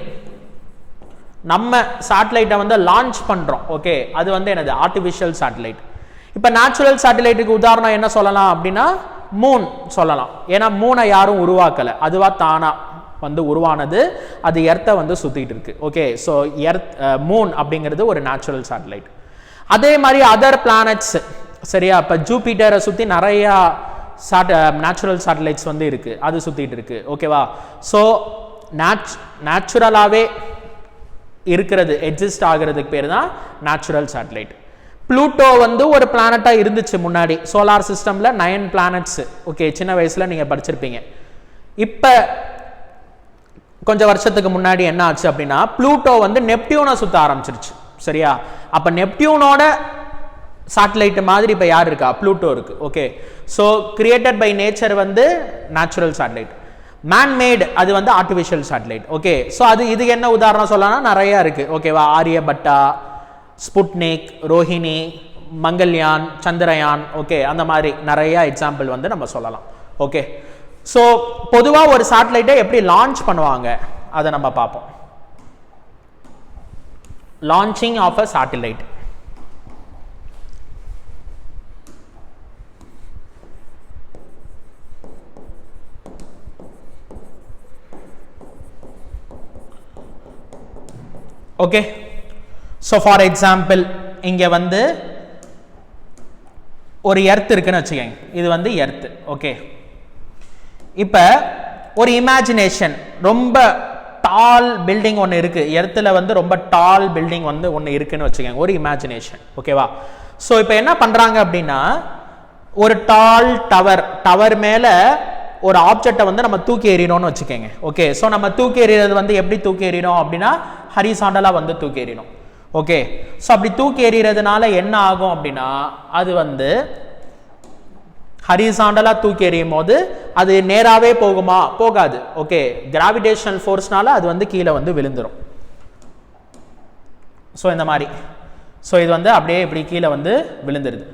Speaker 1: நம்ம சேட்டலைட்டை வந்து லான்ச் பண்றோம். ஓகே, அது வந்து என்னது? Artificial satellite. இப்போ நேச்சுரல் சேட்டலைட்டுக்கு உதாரணம் என்ன சொல்லலாம் அப்படின்னா மூன் சொல்லலாம். ஏன்னா மூனை யாரும் உருவாக்கல, அதுவா தானா வந்து உருவானது, அது எர்த்தை வந்து சுத்திட்டு இருக்கு. ஓகே, ஸோ மூன் அப்படிங்கிறது ஒரு நேச்சுரல் சேட்டலைட். அதே மாதிரி அதர் பிளானட்ஸ், சரியா, இப்போ ஜூபிட்டரை சுற்றி நிறையா நேச்சுரல் சேட்டலைட்ஸ் வந்து இருக்கு, அது சுத்திட்டு இருக்கு. ஓகேவா? ஸோ நேச்சுரலாகவே இருக்கிறது, எக்ஸிஸ்ட் ஆகிறதுக்கு பேர் தான் நேச்சுரல் சேட்டலைட். ப்ளூட்டோ வந்து ஒரு பிளானட்டா இருந்துச்சு முன்னாடி, சோலார் சிஸ்டம்ல 9 பிளானட்ஸ். ஓகே, சின்ன வயசுல நீங்க படிச்சிருப்பீங்க. இப்ப கொஞ்சம் வருஷத்துக்கு முன்னாடி என்ன ஆச்சு அப்படின்னா ப்ளூட்டோ வந்து நெப்டியூனை சுத்த ஆரம்பிச்சிருச்சு. சரியா? அப்ப நெப்டியூனோட சேட்டலைட் மாதிரி இப்ப யார் இருக்கா? ப்ளூட்டோ இருக்கு. Okay, so created by nature வந்து நேச்சுரல் சேட்டலைட், மேன் மேட் அது வந்து ஆர்டிஃபிஷியல் சேட்டலைட். ஓகே, ஸோ அது இது என்ன உதாரணம் சொல்லலாம்? நிறைய இருக்கு. ஓகேவா? ஆரியபட்டா, ஸ்புட்னிக், ரோஹிணி, மங்கள்யான், சந்திரயான். ஓகே, அந்த மாதிரி நிறைய எக்ஸாம்பிள் வந்து நம்ம சொல்லலாம். ஓகே, ஸோ பொதுவாக ஒரு சேட்டலைட்டை எப்படி லான்ச் பண்ணுவாங்க அதை நம்ம பார்ப்போம். Launching of a satellite. Okay, so for example இங்கே வந்து ஒரு எர்த் இருக்குன்னு வச்சுக்கோங்க, இது வந்து எர்த். ஓகே, இப்போ ஒரு இமேஜினேஷன், ரொம்ப டால் பில்டிங் ஒன்று இருக்கு, எர்த்தில் வந்து ரொம்ப டால் பில்டிங் வந்து ஒன்று இருக்குன்னு வச்சுக்கோங்க, ஒரு இமேஜினேஷன். ஓகேவா? ஸோ இப்போ என்ன பண்ணுறாங்க அப்படின்னா ஒரு டால் டவர் மேலே ஒரு ஆப்ஜெக்டை வந்து நம்ம தூக்கி எறியணும்னு வச்சுக்கோங்க. ஓகே, ஸோ நம்ம தூக்கி எறிகிறது வந்து எப்படி தூக்கி எறியணும் அப்படின்னா ஹரிசாண்டலாக வந்து தூக்கி எறியணும். ஓகே, ஸோ அப்படி தூக்கி எறிகிறதுனால என்ன ஆகும் அப்படின்னா அது வந்து ஹரிசாண்டலாக தூக்கி எறியும் போது அது நேராகவே போகுமா? போகாது. ஓகே, கிராவிடேஷனல் ஃபோர்ஸ்னால அது வந்து கீழே வந்து விழுந்துடும். ஸோ இந்த மாதிரி ஸோ இது வந்து அப்படியே இப்படி கீழே வந்து விழுந்துருது.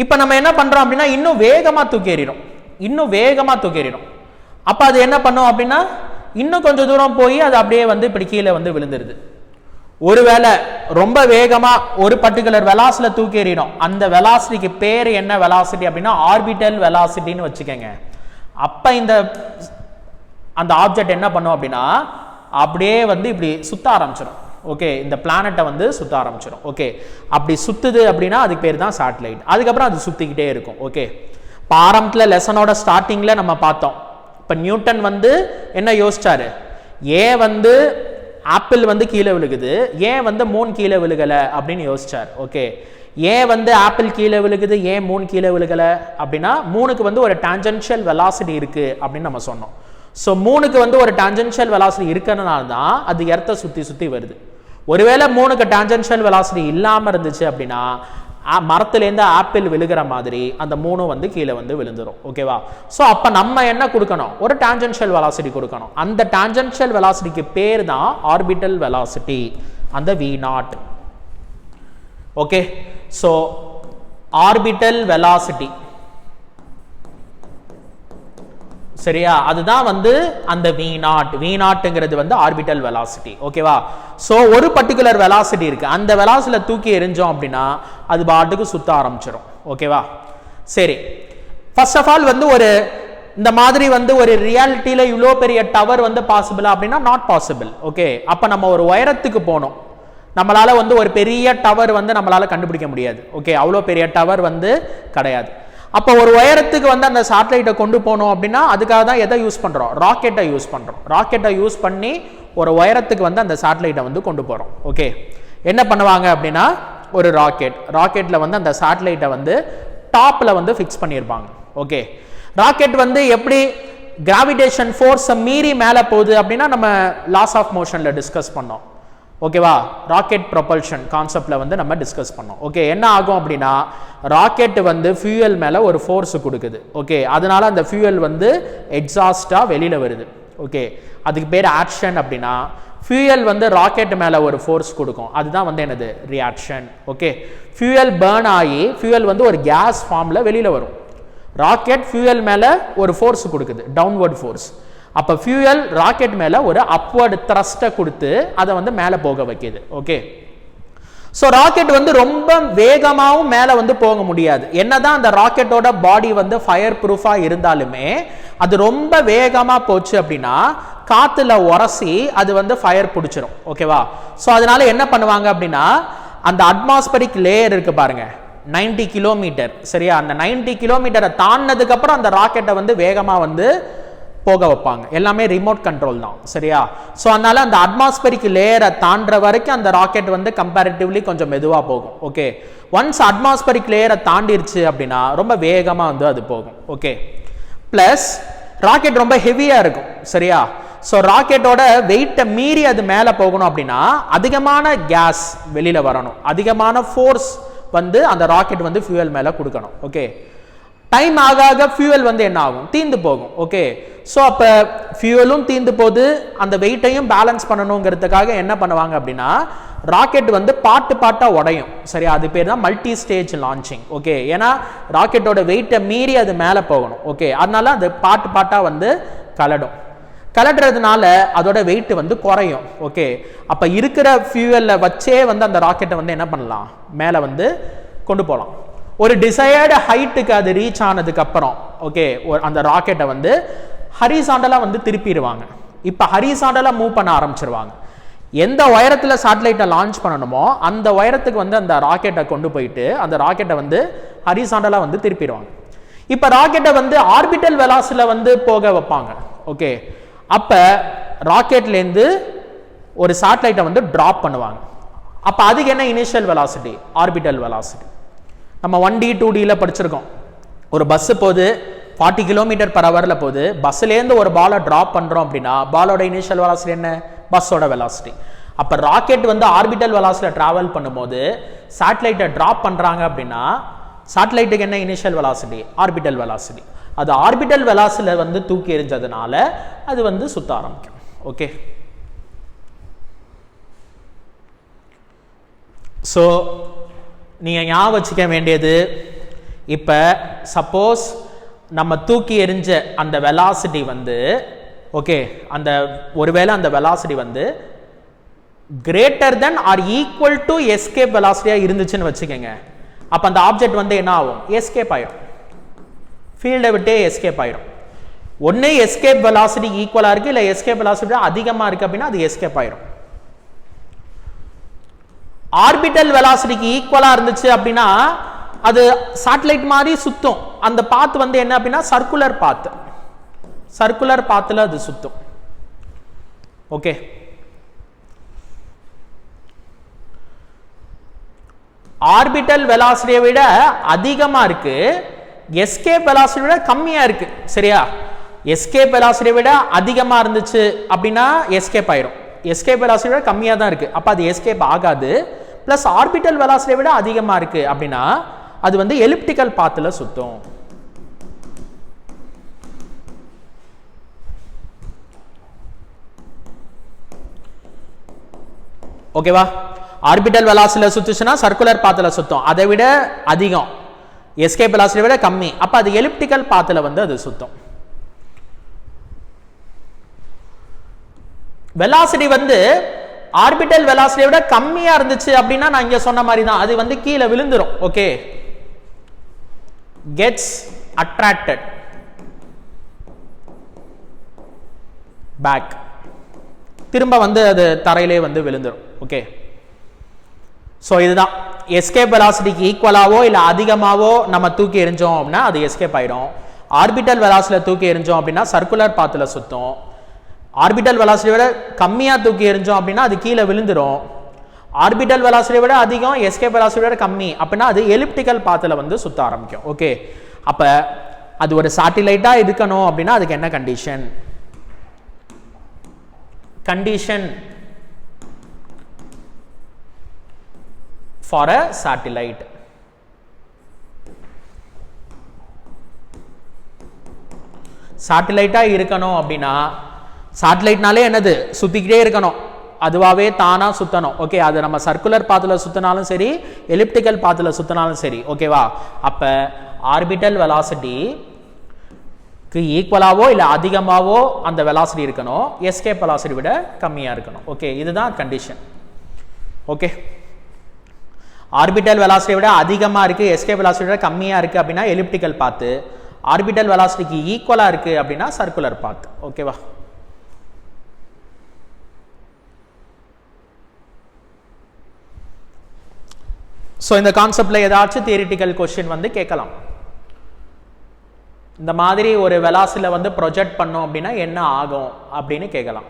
Speaker 1: இப்போ நம்ம என்ன பண்ணுறோம் அப்படின்னா இன்னும் வேகமாக தூக்கி எறிகிறோம். அப்போ அது என்ன பண்ணும் அப்படின்னா இன்னும் கொஞ்சம் தூரம் போய் அது அப்படியே வந்து இப்படி கீழே வந்து விழுந்துருது. ஒருவேளை ரொம்ப வேகமாக ஒரு பர்டிகுலர் வெலாசிட்டியில் தூக்கி எறியணும், அந்த வெலாசிட்டிக்கு பேர் என்ன வெலாசிட்டி அப்படின்னா ஆர்பிட்டல் வெலாசிட்டின்னு வச்சுக்கோங்க. அப்போ அந்த ஆப்ஜெக்ட் என்ன பண்ணும் அப்படின்னா அப்படியே வந்து இப்படி சுத்த ஆரம்பிச்சிடும். ஓகே, இந்த பிளானட்டை வந்து சுத்த ஆரம்பிச்சிடும். ஓகே, அப்படி சுத்துது அப்படின்னா அதுக்கு பேர் தான் சேட்டலைட். அதுக்கப்புறம் அது சுத்திக்கிட்டே இருக்கும். ஓகே, ஆரம்பத்தில் லெசனோட ஸ்டார்டிங்கில் நம்ம பார்த்தோம். இப்போ நியூட்டன் வந்து என்ன யோசிச்சாரு, ஏன் வந்து ஆப்பிள் வந்து கீழே விழுகுது, ஏன் வந்து மூன் கீழே விழுகலை அப்படின்னு யோசிச்சார். ஓகே, ஏன் வந்து ஆப்பிள் கீழே விழுகுது, ஏன் மூன் கீழே விழுகலை அப்படின்னா மூணுக்கு வந்து ஒரு டான்ஜென்ஷியல் வெலாசிட்டி இருக்கு அப்படின்னு நம்ம சொன்னோம். ஸோ மூணுக்கு வந்து ஒரு டான்ஜென்ஷியல் வெலாசிட்டி இருக்கிறதுனால தான் அது எர்த்தை சுற்றி சுற்றி வருது. ஒருவேளை மூணுக்கு டான்ஜென்ஷியல் வெலாசிட்டி இல்லாமல் இருந்துச்சு அப்படின்னா மரத்துலேருந்து ஆப்பிள் விழுகிற மாதிரி அந்த மூணும் வந்து கீழே வந்து விழுந்துடும். ஓகேவா? ஸோ அப்போ நம்ம என்ன கொடுக்கணும், ஒரு டான்ஜென்ஷியல் வெலாசிட்டி கொடுக்கணும். அந்த டான்ஜென்ஷியல் வெலாசிட்டிக்கு பேர் தான் ஆர்பிட்டல் வெலாசிட்டி, அந்த V0. Okay, so orbital velocity சரியா, அதுதான் வந்து அந்த V0ங்கிறது வந்து ஆர்பிட்டல் வெலாசிட்டி. ஓகேவா? ஸோ ஒரு பர்டிகுலர் வெலாசிட்டி இருக்கு, அந்த வெலாசிட்டியில் தூக்கி எறிஞ்சோம் அப்படின்னா அது பாட்டுக்கு சுத்த ஆரம்பிச்சிடும். ஓகேவா? சரி, ஃபர்ஸ்ட் ஆஃப் ஆல் வந்து ஒரு இந்த மாதிரி வந்து ஒரு ரியாலிட்டியில இவ்வளோ பெரிய டவர் வந்து பாசிபிளா அப்படின்னா நாட் பாசிபிள். ஓகே, அப்போ நம்ம ஒரு உயரத்துக்கு போகணும். நம்மளால வந்து ஒரு பெரிய டவர் வந்து நம்மளால கண்டுபிடிக்க முடியாது. ஓகே, அவ்வளோ பெரிய டவர் வந்து கிடையாது. அப்போ ஒரு உயரத்துக்கு வந்து அந்த சேட்டலைட்டை கொண்டு போகணும் அப்படின்னா அதுக்காக தான் எதை யூஸ் பண்ணுறோம், ராக்கெட்டை யூஸ் பண்ணி ஒரு உயரத்துக்கு வந்து அந்த சேட்டலைட்டை வந்து கொண்டு போகிறோம். ஓகே, என்ன பண்ணுவாங்க அப்படின்னா ஒரு ராக்கெட்டில் வந்து அந்த சேட்டலைட்டை வந்து டாப்பில் வந்து ஃபிக்ஸ் பண்ணியிருப்பாங்க. ஓகே, ராக்கெட் வந்து எப்படி கிராவிடேஷன் ஃபோர்ஸை மீறி மேலே போகுது அப்படின்னா நம்ம லாஸ் ஆஃப் மோஷனில் டிஸ்கஸ் பண்ணோம். ஓகேவா? ராக்கெட் ப்ரொபல்ஷன் கான்செப்ட்ல வந்து நம்ம டிஸ்கஸ் பண்ணோம். ஓகே, என்ன ஆகும் அப்படின்னா ராக்கெட் வந்து ஃபியூயல் மேலே ஒரு ஃபோர்ஸ் கொடுக்குது. ஓகே, அதனால அந்த ஃபியூயல் வந்து எக்ஸாஸ்டாக வெளியில் வருது. ஓகே, அதுக்கு பேர் ஆக்ஷன். அப்படின்னா ஃபியூயல் வந்து ராக்கெட் மேலே ஒரு ஃபோர்ஸ் கொடுக்கும், அதுதான் வந்து என்னது, ரியாக்ஷன். ஓகே, ஃபியூயல் பர்ன் ஆகி ஃபியூயல் வந்து ஒரு கேஸ் ஃபார்மில் வெளியில் வரும். ராக்கெட் ஃபியூயல் மேலே ஒரு ஃபோர்ஸ் கொடுக்குது, டவுன்வர்ட் ஃபோர்ஸ். அப்போ ஃபியூயல் ராக்கெட் மேலே ஒரு அப்வர்டு த்ரஸ்ட்டை கொடுத்து அதை வந்து மேலே போக வைக்கிது. ஓகே, ஸோ ராக்கெட் வந்து ரொம்ப வேகமாகவும் மேலே வந்து போக முடியாது. என்னதான் அந்த ராக்கெட்டோட பாடி வந்து ஃபயர் ப்ரூஃபாக இருந்தாலுமே அது ரொம்ப வேகமாக போச்சு அப்படின்னா காற்றுல உரசி அது வந்து ஃபயர் பிடிச்சிரும். ஓகேவா? ஸோ அதனால என்ன பண்ணுவாங்க அப்படின்னா அந்த அட்மாஸ்பரிக் லேயர் இருக்கு பாருங்க, 90 கிலோமீட்டர் சரியா, அந்த 90 கிலோமீட்டரை தாண்டினதுக்கு அப்புறம் அந்த ராக்கெட்டை வந்து வேகமாக வந்து போக வைப்பாங்க. எல்லாமே ரிமோட் கண்ட்ரோல் தான் சரியா. ஸோ அதனால அந்த அட்மாஸ்பரிக் லேயரை தாண்டுற வரைக்கும் அந்த ராக்கெட் வந்து கம்பேரிட்டிவ்லி கொஞ்சம் மெதுவாக போகும். ஓகே, ஒன்ஸ் அட்மாஸ்பரிக் லேயரை தாண்டிருச்சு அப்படின்னா ரொம்ப வேகமாக வந்து அது போகும். ஓகே, பிளஸ் ராக்கெட் ரொம்ப ஹெவியாக இருக்கும் சரியா. ஸோ ராக்கெட்டோட வெயிட்டை மீறி அது மேலே போகணும் அப்படின்னா அதிகமான கேஸ் வெளியில் வரணும், அதிகமான ஃபோர்ஸ் வந்து அந்த ராக்கெட் வந்து ஃபியூயல் மேலே கொடுக்கணும். ஓகே, டைம் ஆக ஆக ஃபியூயல் வந்து என்ன ஆகும், தீந்து போகும். ஓகே, ஸோ அப்போ ஃபியூயலும் தீந்து போது அந்த வெயிட்டையும் பேலன்ஸ் பண்ணணுங்கிறதுக்காக என்ன பண்ணுவாங்க அப்படின்னா ராக்கெட் வந்து பாட்டாக உடையும் சரியா. அது பேர் தான் மல்டி ஸ்டேஜ் லான்ச்சிங். ஓகே, ஏன்னா ராக்கெட்டோட வெயிட்டை மீறி அது மேலே போகணும். ஓகே, அதனால அது பாட்டாக வந்து கலடுறதுனால அதோட வெயிட் வந்து குறையும். ஓகே, அப்போ இருக்கிற ஃபியூயலை வச்சே வந்து அந்த ராக்கெட்டை வந்து என்ன பண்ணலாம், மேலே வந்து கொண்டு போகலாம். ஒரு டிசையர்டு ஹைட்டுக்கு அது ரீச் ஆனதுக்கு அப்புறம் ஓகே அந்த ராக்கெட்டை வந்து ஹரிசாண்டலாக வந்து திருப்பிடுவாங்க. இப்போ ஹரிசாண்டலாக மூவ் பண்ண ஆரம்பிச்சிருவாங்க. எந்த உயரத்தில் சேட்டலைட்டை லான்ச் பண்ணணுமோ அந்த உயரத்துக்கு வந்து அந்த ராக்கெட்டை கொண்டு போயிட்டு அந்த ராக்கெட்டை வந்து ஹரிசாண்டலாக வந்து திருப்பிடுவாங்க. இப்போ ராக்கெட்டை வந்து ஆர்பிட்டல் வெலாசிட்டியில் வந்து போக வைப்பாங்க. ஓகே, அப்போ ராக்கெட்லேருந்து ஒரு சேட்டலைட்டை வந்து ட்ராப் பண்ணுவாங்க. அப்போ அதுக்கு என்ன இனிஷியல் வெலாசிட்டி, ஆர்பிட்டல் வெலாசிட்டி. நம்ம 1D 2Dயில் படிச்சிருக்கோம். ஒரு பஸ்ஸு போகுது 40 km/h போகுது, பஸ்ஸுலேருந்து ஒரு பாலை ட்ராப் பண்ணுறோம் அப்படின்னா பாலோட இனிஷியல் வெலாசிட்டி என்ன, பஸ்ஸோட வெலாசிட்டி. அப்போ ராக்கெட் வந்து ஆர்பிட்டல் வெலாசிட்டியில் ட்ராவல் பண்ணும்போது சேட்டலைட்டை ட்ராப் பண்ணுறாங்க அப்படின்னா சேட்டலைட்டுக்கு என்ன இனிஷியல் வெலாசிட்டி, ஆர்பிட்டல் வெலாசிட்டி. அது ஆர்பிட்டல் வெலாசிட்டியில் வந்து தூக்கி எறிஞ்சதுனால அது வந்து சுத்த ஆரம்பிக்கும். ஓகே, ஸோ நீங்கள் ஞாபகம் வச்சுக்க வேண்டியது, இப்போ சப்போஸ் நம்ம தூக்கி எறிஞ்ச அந்த வெலாசிட்டி வந்து ஓகே, அந்த ஒருவேளை அந்த வெலாசிட்டி வந்து greater than or equal to escape வெலாசிட்டியாக இருந்துச்சுன்னு வச்சுக்கோங்க. அப்போ அந்த ஆப்ஜெக்ட் வந்து என்ன ஆகும்? எஸ்கேப் ஆயிடும், ஃபீல்டை விட்டே எஸ்கேப் ஆயிடும். ஒன்று எஸ்கேப் வெலாசிட்டி ஈக்குவலாக இருக்குது, இல்லை எஸ்கேப் வெலாசிட்டி அதிகமாக இருக்குது அப்படின்னா அது எஸ்கேப் ஆயிடும். ஆர்பிட்டல் வெலாசிட்டிக்கு ஈக்குவலாக இருந்துச்சு அப்படின்னா அது சேட்டலைட் மாதிரி சுத்தும். அந்த பாத் வந்து என்ன அப்படின்னா சர்க்குலர் பாத், சர்க்குலர் பாத்தில் அது சுத்தும். ஓகே, ஆர்பிட்டல் வெலாசிட்டியை விட அதிகமாக இருக்கு, எஸ்கேப் வெலாசிட்டியை விட கம்மியாக இருக்கு. சரியா? எஸ்கேப் வெலாசிட்டியை விட அதிகமாக இருந்துச்சு அப்படின்னா எஸ்கேப் ஆயிரும், எஸ்கேப் வெலாசிட்டியை விட கம்மியாக தான் இருக்கு, அப்போ அது எஸ்கேப் ஆகாது. பிளஸ் ஆர்பிட்டல் வெலாசிட்டியை விட அதிகமாக இருக்கு அப்படின்னா அது வந்து எலிப்டிக்கல் பாத்தில் சுத்தும். ஓகேவா? ஆர்பிட்டல் வெலாசிட்டியில் சுத்துச்சுன்னா சர்க்குலர் பாத்தில் சுத்தும், அதை விட அதிகம், எஸ்கேப் வெலாசிட்டியை விட கம்மி, அப்போ அது எலிப்டிக்கல் பாத்தில் வந்து அது சுத்தும். வெலாசிட்டி வந்து ஆர்பிட்டல் வெலாசிட்டியை விட கம்மியா இருந்துச்சு அப்படின்னா நான் இங்க சொன்ன மாதிரி தான், அது வந்து கீழே விழுந்துரும். ஓகே, gets attracted back, திரும்ப வந்து அது தரையிலே வந்து விழுந்துரும். ஓகே, ஸோ இதுதான் எஸ்கேப் வெலாசிட்டிக்கு ஈக்குவலாவோ இல்லை அதிகமாவோ நம்ம தூக்கி எறிஞ்சோம் அப்படின்னா அது எஸ்கேப் ஆயிடும். ஆர்பிட்டல் வெலாசிட்டியில் தூக்கி எறிஞ்சோம் அப்படின்னா சர்க்குலர் பாத்தில் சுத்தும். ஆர்பிட்டல் வெலாசிட்டியை விட கம்மியாக தூக்கி எறிஞ்சோம் அப்படின்னா அது கீழே விழுந்துரும். ஆர்பிட்டல் வெலாசிட்டியை விட அதிகம், எஸ்கேப் வெலாசிட்டியை விட கம்மி அப்படின்னா அது எலிப்டிக்கல் பாத்தில் வந்து சுத்த ஆரம்பிக்கும். ஓகே, அப்போ அது ஒரு சேட்டிலைட்டாக இருக்கணும் அப்படின்னா அதுக்கு என்ன condition? Condition for a satellite, சேட்டிலைட்டாக இருக்கணும் அப்படின்னா சேட்டலைட்னாலே என்னது? சுத்திக்கிட்டே இருக்கணும், அதுவாகவே தானா சுத்தணும். ஓகே, அது நம்ம சர்க்குலர் பாத்தில் சுத்தினாலும் சரி, எலிப்டிக்கல் பாத்தில் சுத்தினாலும் சரி. ஓகேவா? அப்போ ஆர்பிட்டல் வெலாசிட்டிக்கு ஈக்குவலாவோ இல்லை அதிகமாகவோ அந்த வெலாசிட்டி இருக்கணும், எஸ்கேப் வெலாசிட்டி விட கம்மியாக இருக்கணும். ஓகே, இதுதான் கண்டிஷன். ஓகே, ஆர்பிட்டல் வெலாசிட்டியை விட அதிகமாக இருக்குது, எஸ்கேப் வெலாசிட்டி விட கம்மியாக இருக்குது அப்படின்னா எலிப்டிக்கல் பாத்து, ஆர்பிட்டல் வெலாசிட்டிக்கு ஈக்குவலாக இருக்குது அப்படின்னா சர்க்குலர் பாத். ஓகேவா? ஸோ இந்த கான்செப்டில் ஏதாச்சும் தியரிட்டிக்கல் கொஸ்டின் வந்து கேட்கலாம். இந்த மாதிரி ஒரு வெலாசிட்டியில் வந்து ப்ரொஜெக்ட் பண்ணோம் அப்படின்னா என்ன ஆகும் அப்படின்னு கேட்கலாம்.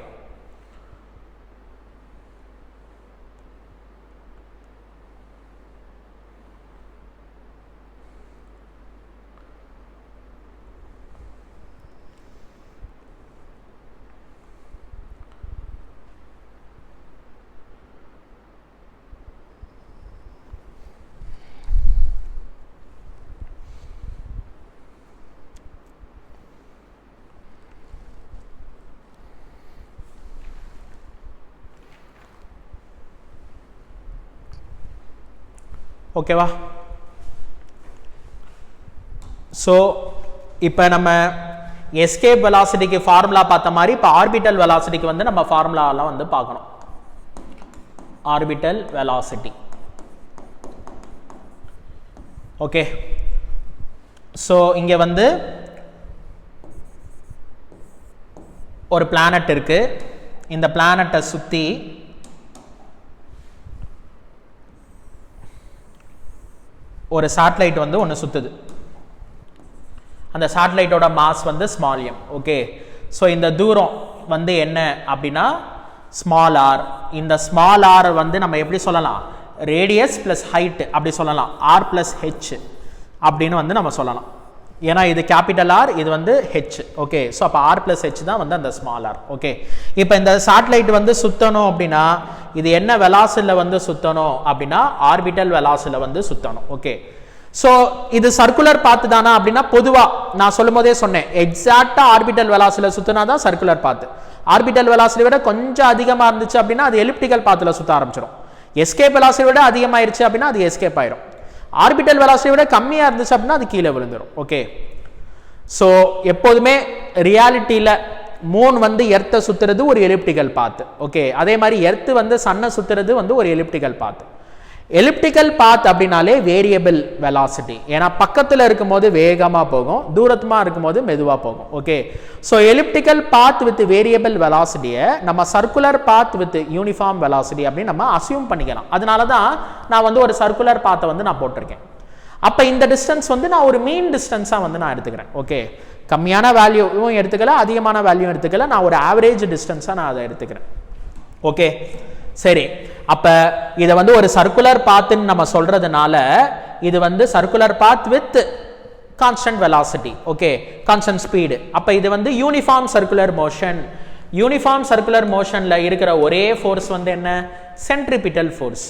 Speaker 1: ஓகேவா? ஸோ இப்போ நம்ம எஸ்கேப் வெலாசிட்டிக்கு ஃபார்முலா பார்த்த மாதிரி இப்போ ஆர்பிட்டல் வெலாசிட்டிக்கு வந்து நம்ம ஃபார்முலாலாம் வந்து பார்க்கணும். Orbital velocity. ஓகே, ஸோ இங்கே வந்து ஒரு பிளானட் இருக்கு, இந்த பிளானட்டை சுற்றி ஒரு சேட்டலைட் வந்து ஒன்று சுத்துது. அந்த சேட்டலைட்டோட மாஸ் வந்து ஸ்மால் எம். ஓகே, ஸோ இந்த தூரம் வந்து என்ன அப்படின்னா ஸ்மால் ஆர். இந்த ஸ்மால் ஆர் வந்து நம்ம எப்படி சொல்லலாம்? ரேடியஸ் பிளஸ் ஹைட் அப்படி சொல்லலாம், ஆர் பிளஸ் ஹெச் அப்படின்னு வந்து நம்ம சொல்லலாம். ஏன்னா இது கேபிட்டல் ஆர், இது வந்து ஹெச். ஓகே, ஸோ அப்போ ஆர் பிளஸ் ஹெச் தான் வந்து அந்த ஸ்மால் ஆர். ஓகே, இப்போ இந்த சேட்டலைட் வந்து சுற்றணும் அப்படின்னா இது என்ன வெலாசிட்டியில் வந்து சுற்றணும் அப்படின்னா ஆர்பிட்டல் வெலாசிட்டியில் வந்து சுற்றணும். ஓகே, ஸோ இது சர்க்குலர் பாத்து தானா அப்படின்னா பொதுவாக நான் சொல்லும் போதே சொன்னேன், எக்ஸாக்டாக ஆர்பிட்டல் வெலாசிட்டியில் சுற்றினா தான் சர்க்குலர் பாத்து. ஆர்பிட்டல் வெலாசிட்டி விட கொஞ்சம் அதிகமாக இருந்துச்சு அப்படின்னா அது எலிப்டிக்கல் பாத்தில் சுற்ற ஆரம்பிச்சிடும். எஸ்கேப் வெலாசிட்டி விட அதிகமாயிருச்சு அப்படின்னா அது எஸ்கேப் ஆயிரும். ஆர்பிட்டல் வெலாசிட்டி விட கம்மியாக இருந்துச்சு அப்படின்னா அது கீழே விழுந்துடும். ஓகே, ஸோ எப்போதுமே ரியாலிட்டியில் மூன் வந்து எர்த்தை சுற்றுறது ஒரு எலிப்டிக்கல் பாத்து. ஓகே, அதே மாதிரி எர்த்து வந்து சன்னை சுற்றுறது வந்து ஒரு எலிப்டிக்கல் பாத்து. எலிப்டிக்கல் பாத் அப்படின்னாலே வேரியபிள் வெலாசிட்டி. ஏன்னா பக்கத்தில் இருக்கும்போது வேகமாக போகும், தூரமாக இருக்கும்போது மெதுவாக போகும். Okay, so elliptical path with variable வெலாசிட்டியை நம்ம circular path with uniform velocity அப்படின்னு நம்ம அசியூம் பண்ணிக்கலாம். அதனால தான் நான் வந்து ஒரு சர்க்குலர் பாத்தை வந்து நான் போட்டிருக்கேன். அப்போ இந்த டிஸ்டன்ஸ் வந்து நான் ஒரு மீன் டிஸ்டன்ஸாக வந்து நான் எடுத்துக்கிறேன். ஓகே, கம்மியான வேல்யூவும் எடுத்துக்கல, அதிகமான வேல்யூவும் எடுத்துக்கல, நான் ஒரு ஆவரேஜ் டிஸ்டன்ஸாக நான் அதை எடுத்துக்கிறேன். ஓகே, சரி. அப்ப இதை வந்து ஒரு சர்க்குலர் பாத்துன்னு நம்ம சொல்றதுனால இது வந்து circular path with constant velocity. Okay, constant speed. அப்ப இது வந்து uniform circular motion. Uniform circular மோஷன்ல இருக்கிற ஒரே ஃபோர்ஸ் வந்து என்ன? Centripetal force.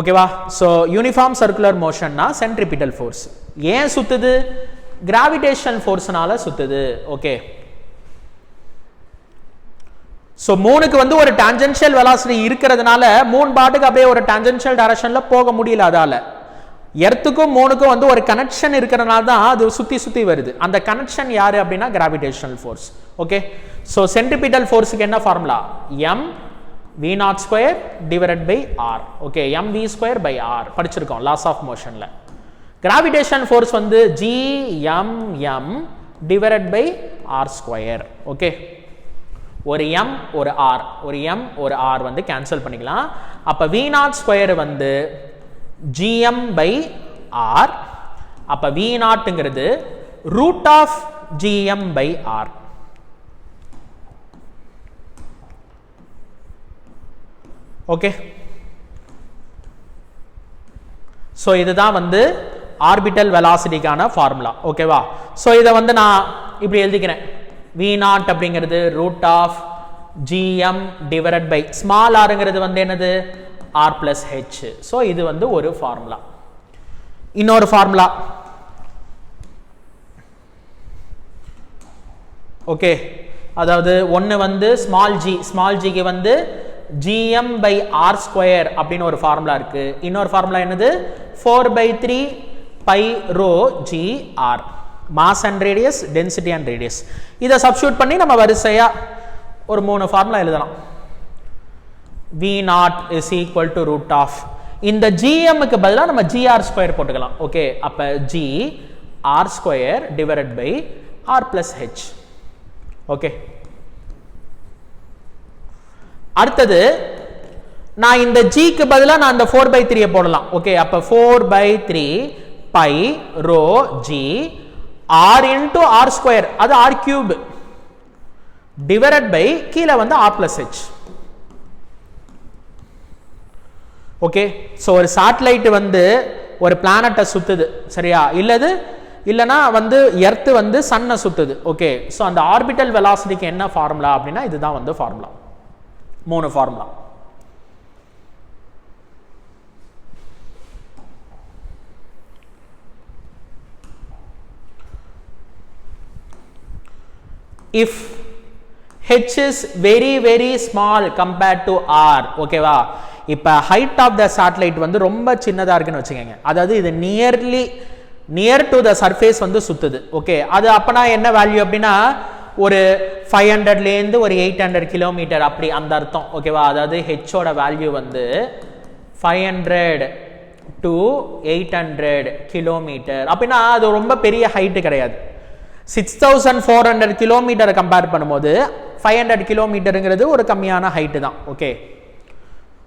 Speaker 1: ஓகேவா? ஸோ யூனிஃபார்ம் சர்க்குலர் மோஷன்னா சென்ட்ரிபிட்டல் ஃபோர்ஸ். ஏன் சுத்துது? கிராவிடேஷன் ஃபோர்ஸ்னால சுத்துது. ஓகே, ஸோ மூணுக்கு வந்து ஒரு டான்ஜென்ஷியல் வெலாசிட்டி இருக்கிறதுனால மூணு பாட்டுக்கு அப்படியே ஒரு டான்ஜென்ஷியல் டைரக்ஷன்ல போக முடியல. அதால எர்த்துக்கும் மூணுக்கும் வந்து ஒரு கனெக்ஷன் இருக்கிறதுனால தான் அது சுத்தி சுத்தி வருது. அந்த கனெக்ஷன் யாரு அப்படின்னா gravitational force. Okay, so centripetal ஃபோர்ஸுக்கு என்ன formula? M V not square divided by R. Okay, M V square by R படிச்சிருக்கோம் லாஸ் ஆஃப் மோஷன்ல. கிராவிடேஷன் ஃபோர்ஸ் வந்து G M M divided by R square. Okay, ஒரு எம் ஒரு ஆர், ஒரு எம் ஒரு ஆர் வந்து கேன்சல் பண்ணிக்கலாம். அப்ப வி நாட் ஸ்கொயர் வந்து ஜிஎம் பை ஆர். அப்ப வி நாட்ங்கிறது root of GM by R. Okay, so இதுதான் வந்து ஆர்பிட்டல் வெலாசிட்டிக்கான ஃபார்முலா. ஓகேவா? ஸோ இதை வந்து நான் இப்படி எழுதிக்கிறேன். V நாட் அப்படிங்கிறது root of GM divided by small ஆர்ங்கிறது வந்து என்னது? R plus H. ஸோ இது வந்து ஒரு ஃபார்முலா. இன்னொரு ஃபார்முலா. ஓகே, அதாவது ஒன்று வந்து ஸ்மால் ஜி, ஸ்மால் ஜிக்கு வந்து GM பை R ஸ்கொயர் அப்படின்னு ஒரு ஃபார்முலா இருக்கு. இன்னொரு ஃபார்முலா என்னது? 4/3 by rho GR. Mass and radius, density and radius. இதை சப்ஸ்டியூட் பண்ணி நம்ம வரிசையா ஒரு 3 ஃபார்முலா எழுதலாம். V naught is equal to root of இந்த GMக்கு பதிலாக நம்ம GR ஸ்கொயர் போட்டுக்கலாம். ஓகே, அப்ப GR square divided by R plus H. Okay, அடுத்தது நான் இந்த Gக்கு பதிலாக நான் இந்த 4/3 போடலாம். ஓகே, அப்ப 4/3 by rho G R into R square, அது R கியூப் டிவைடட் பை கீழே வந்து R plus H. Okay, so ஒரு சேட்டலைட் வந்து ஒரு பிளானட்டை சுத்துது, சரியா? இல்லைன்னா வந்து எர்த் வந்து சன்னை சுத்துது. ஓகே, ஸோ அந்த ஆர்பிட்டல் வெலாசிட்டிக்கு என்ன ஃபார்முலா அப்படின்னா இதுதான் வந்து formula. 3 formula. If H is very very small compared to R, ஓகேவா? இப்ப height of the satellite வந்து ரொம்ப சின்னதா இருக்குன்னு வச்சுக்கோங்க. அதாவது இது நியர் டு த சர்ஃபேஸ் வந்து சுத்துது. ஓகே, அது அப்பனா என்ன வேல்யூ அப்படின்னா ஒரு 500லேருந்து ஒரு 800 கிலோமீட்டர் அப்படி அந்த அர்த்தம். ஓகேவா? அதாவது ஹெச்சோட வேல்யூ வந்து 500 to 800 கிலோமீட்டர் அப்படின்னா அது ரொம்ப பெரிய ஹைட்டு கிடையாது. 6400 கிலோமீட்டரை கம்பேர் பண்ணும்போது 500 கிலோமீட்டருங்கிறது ஒரு கம்மியான ஹைட்டு தான். ஓகே,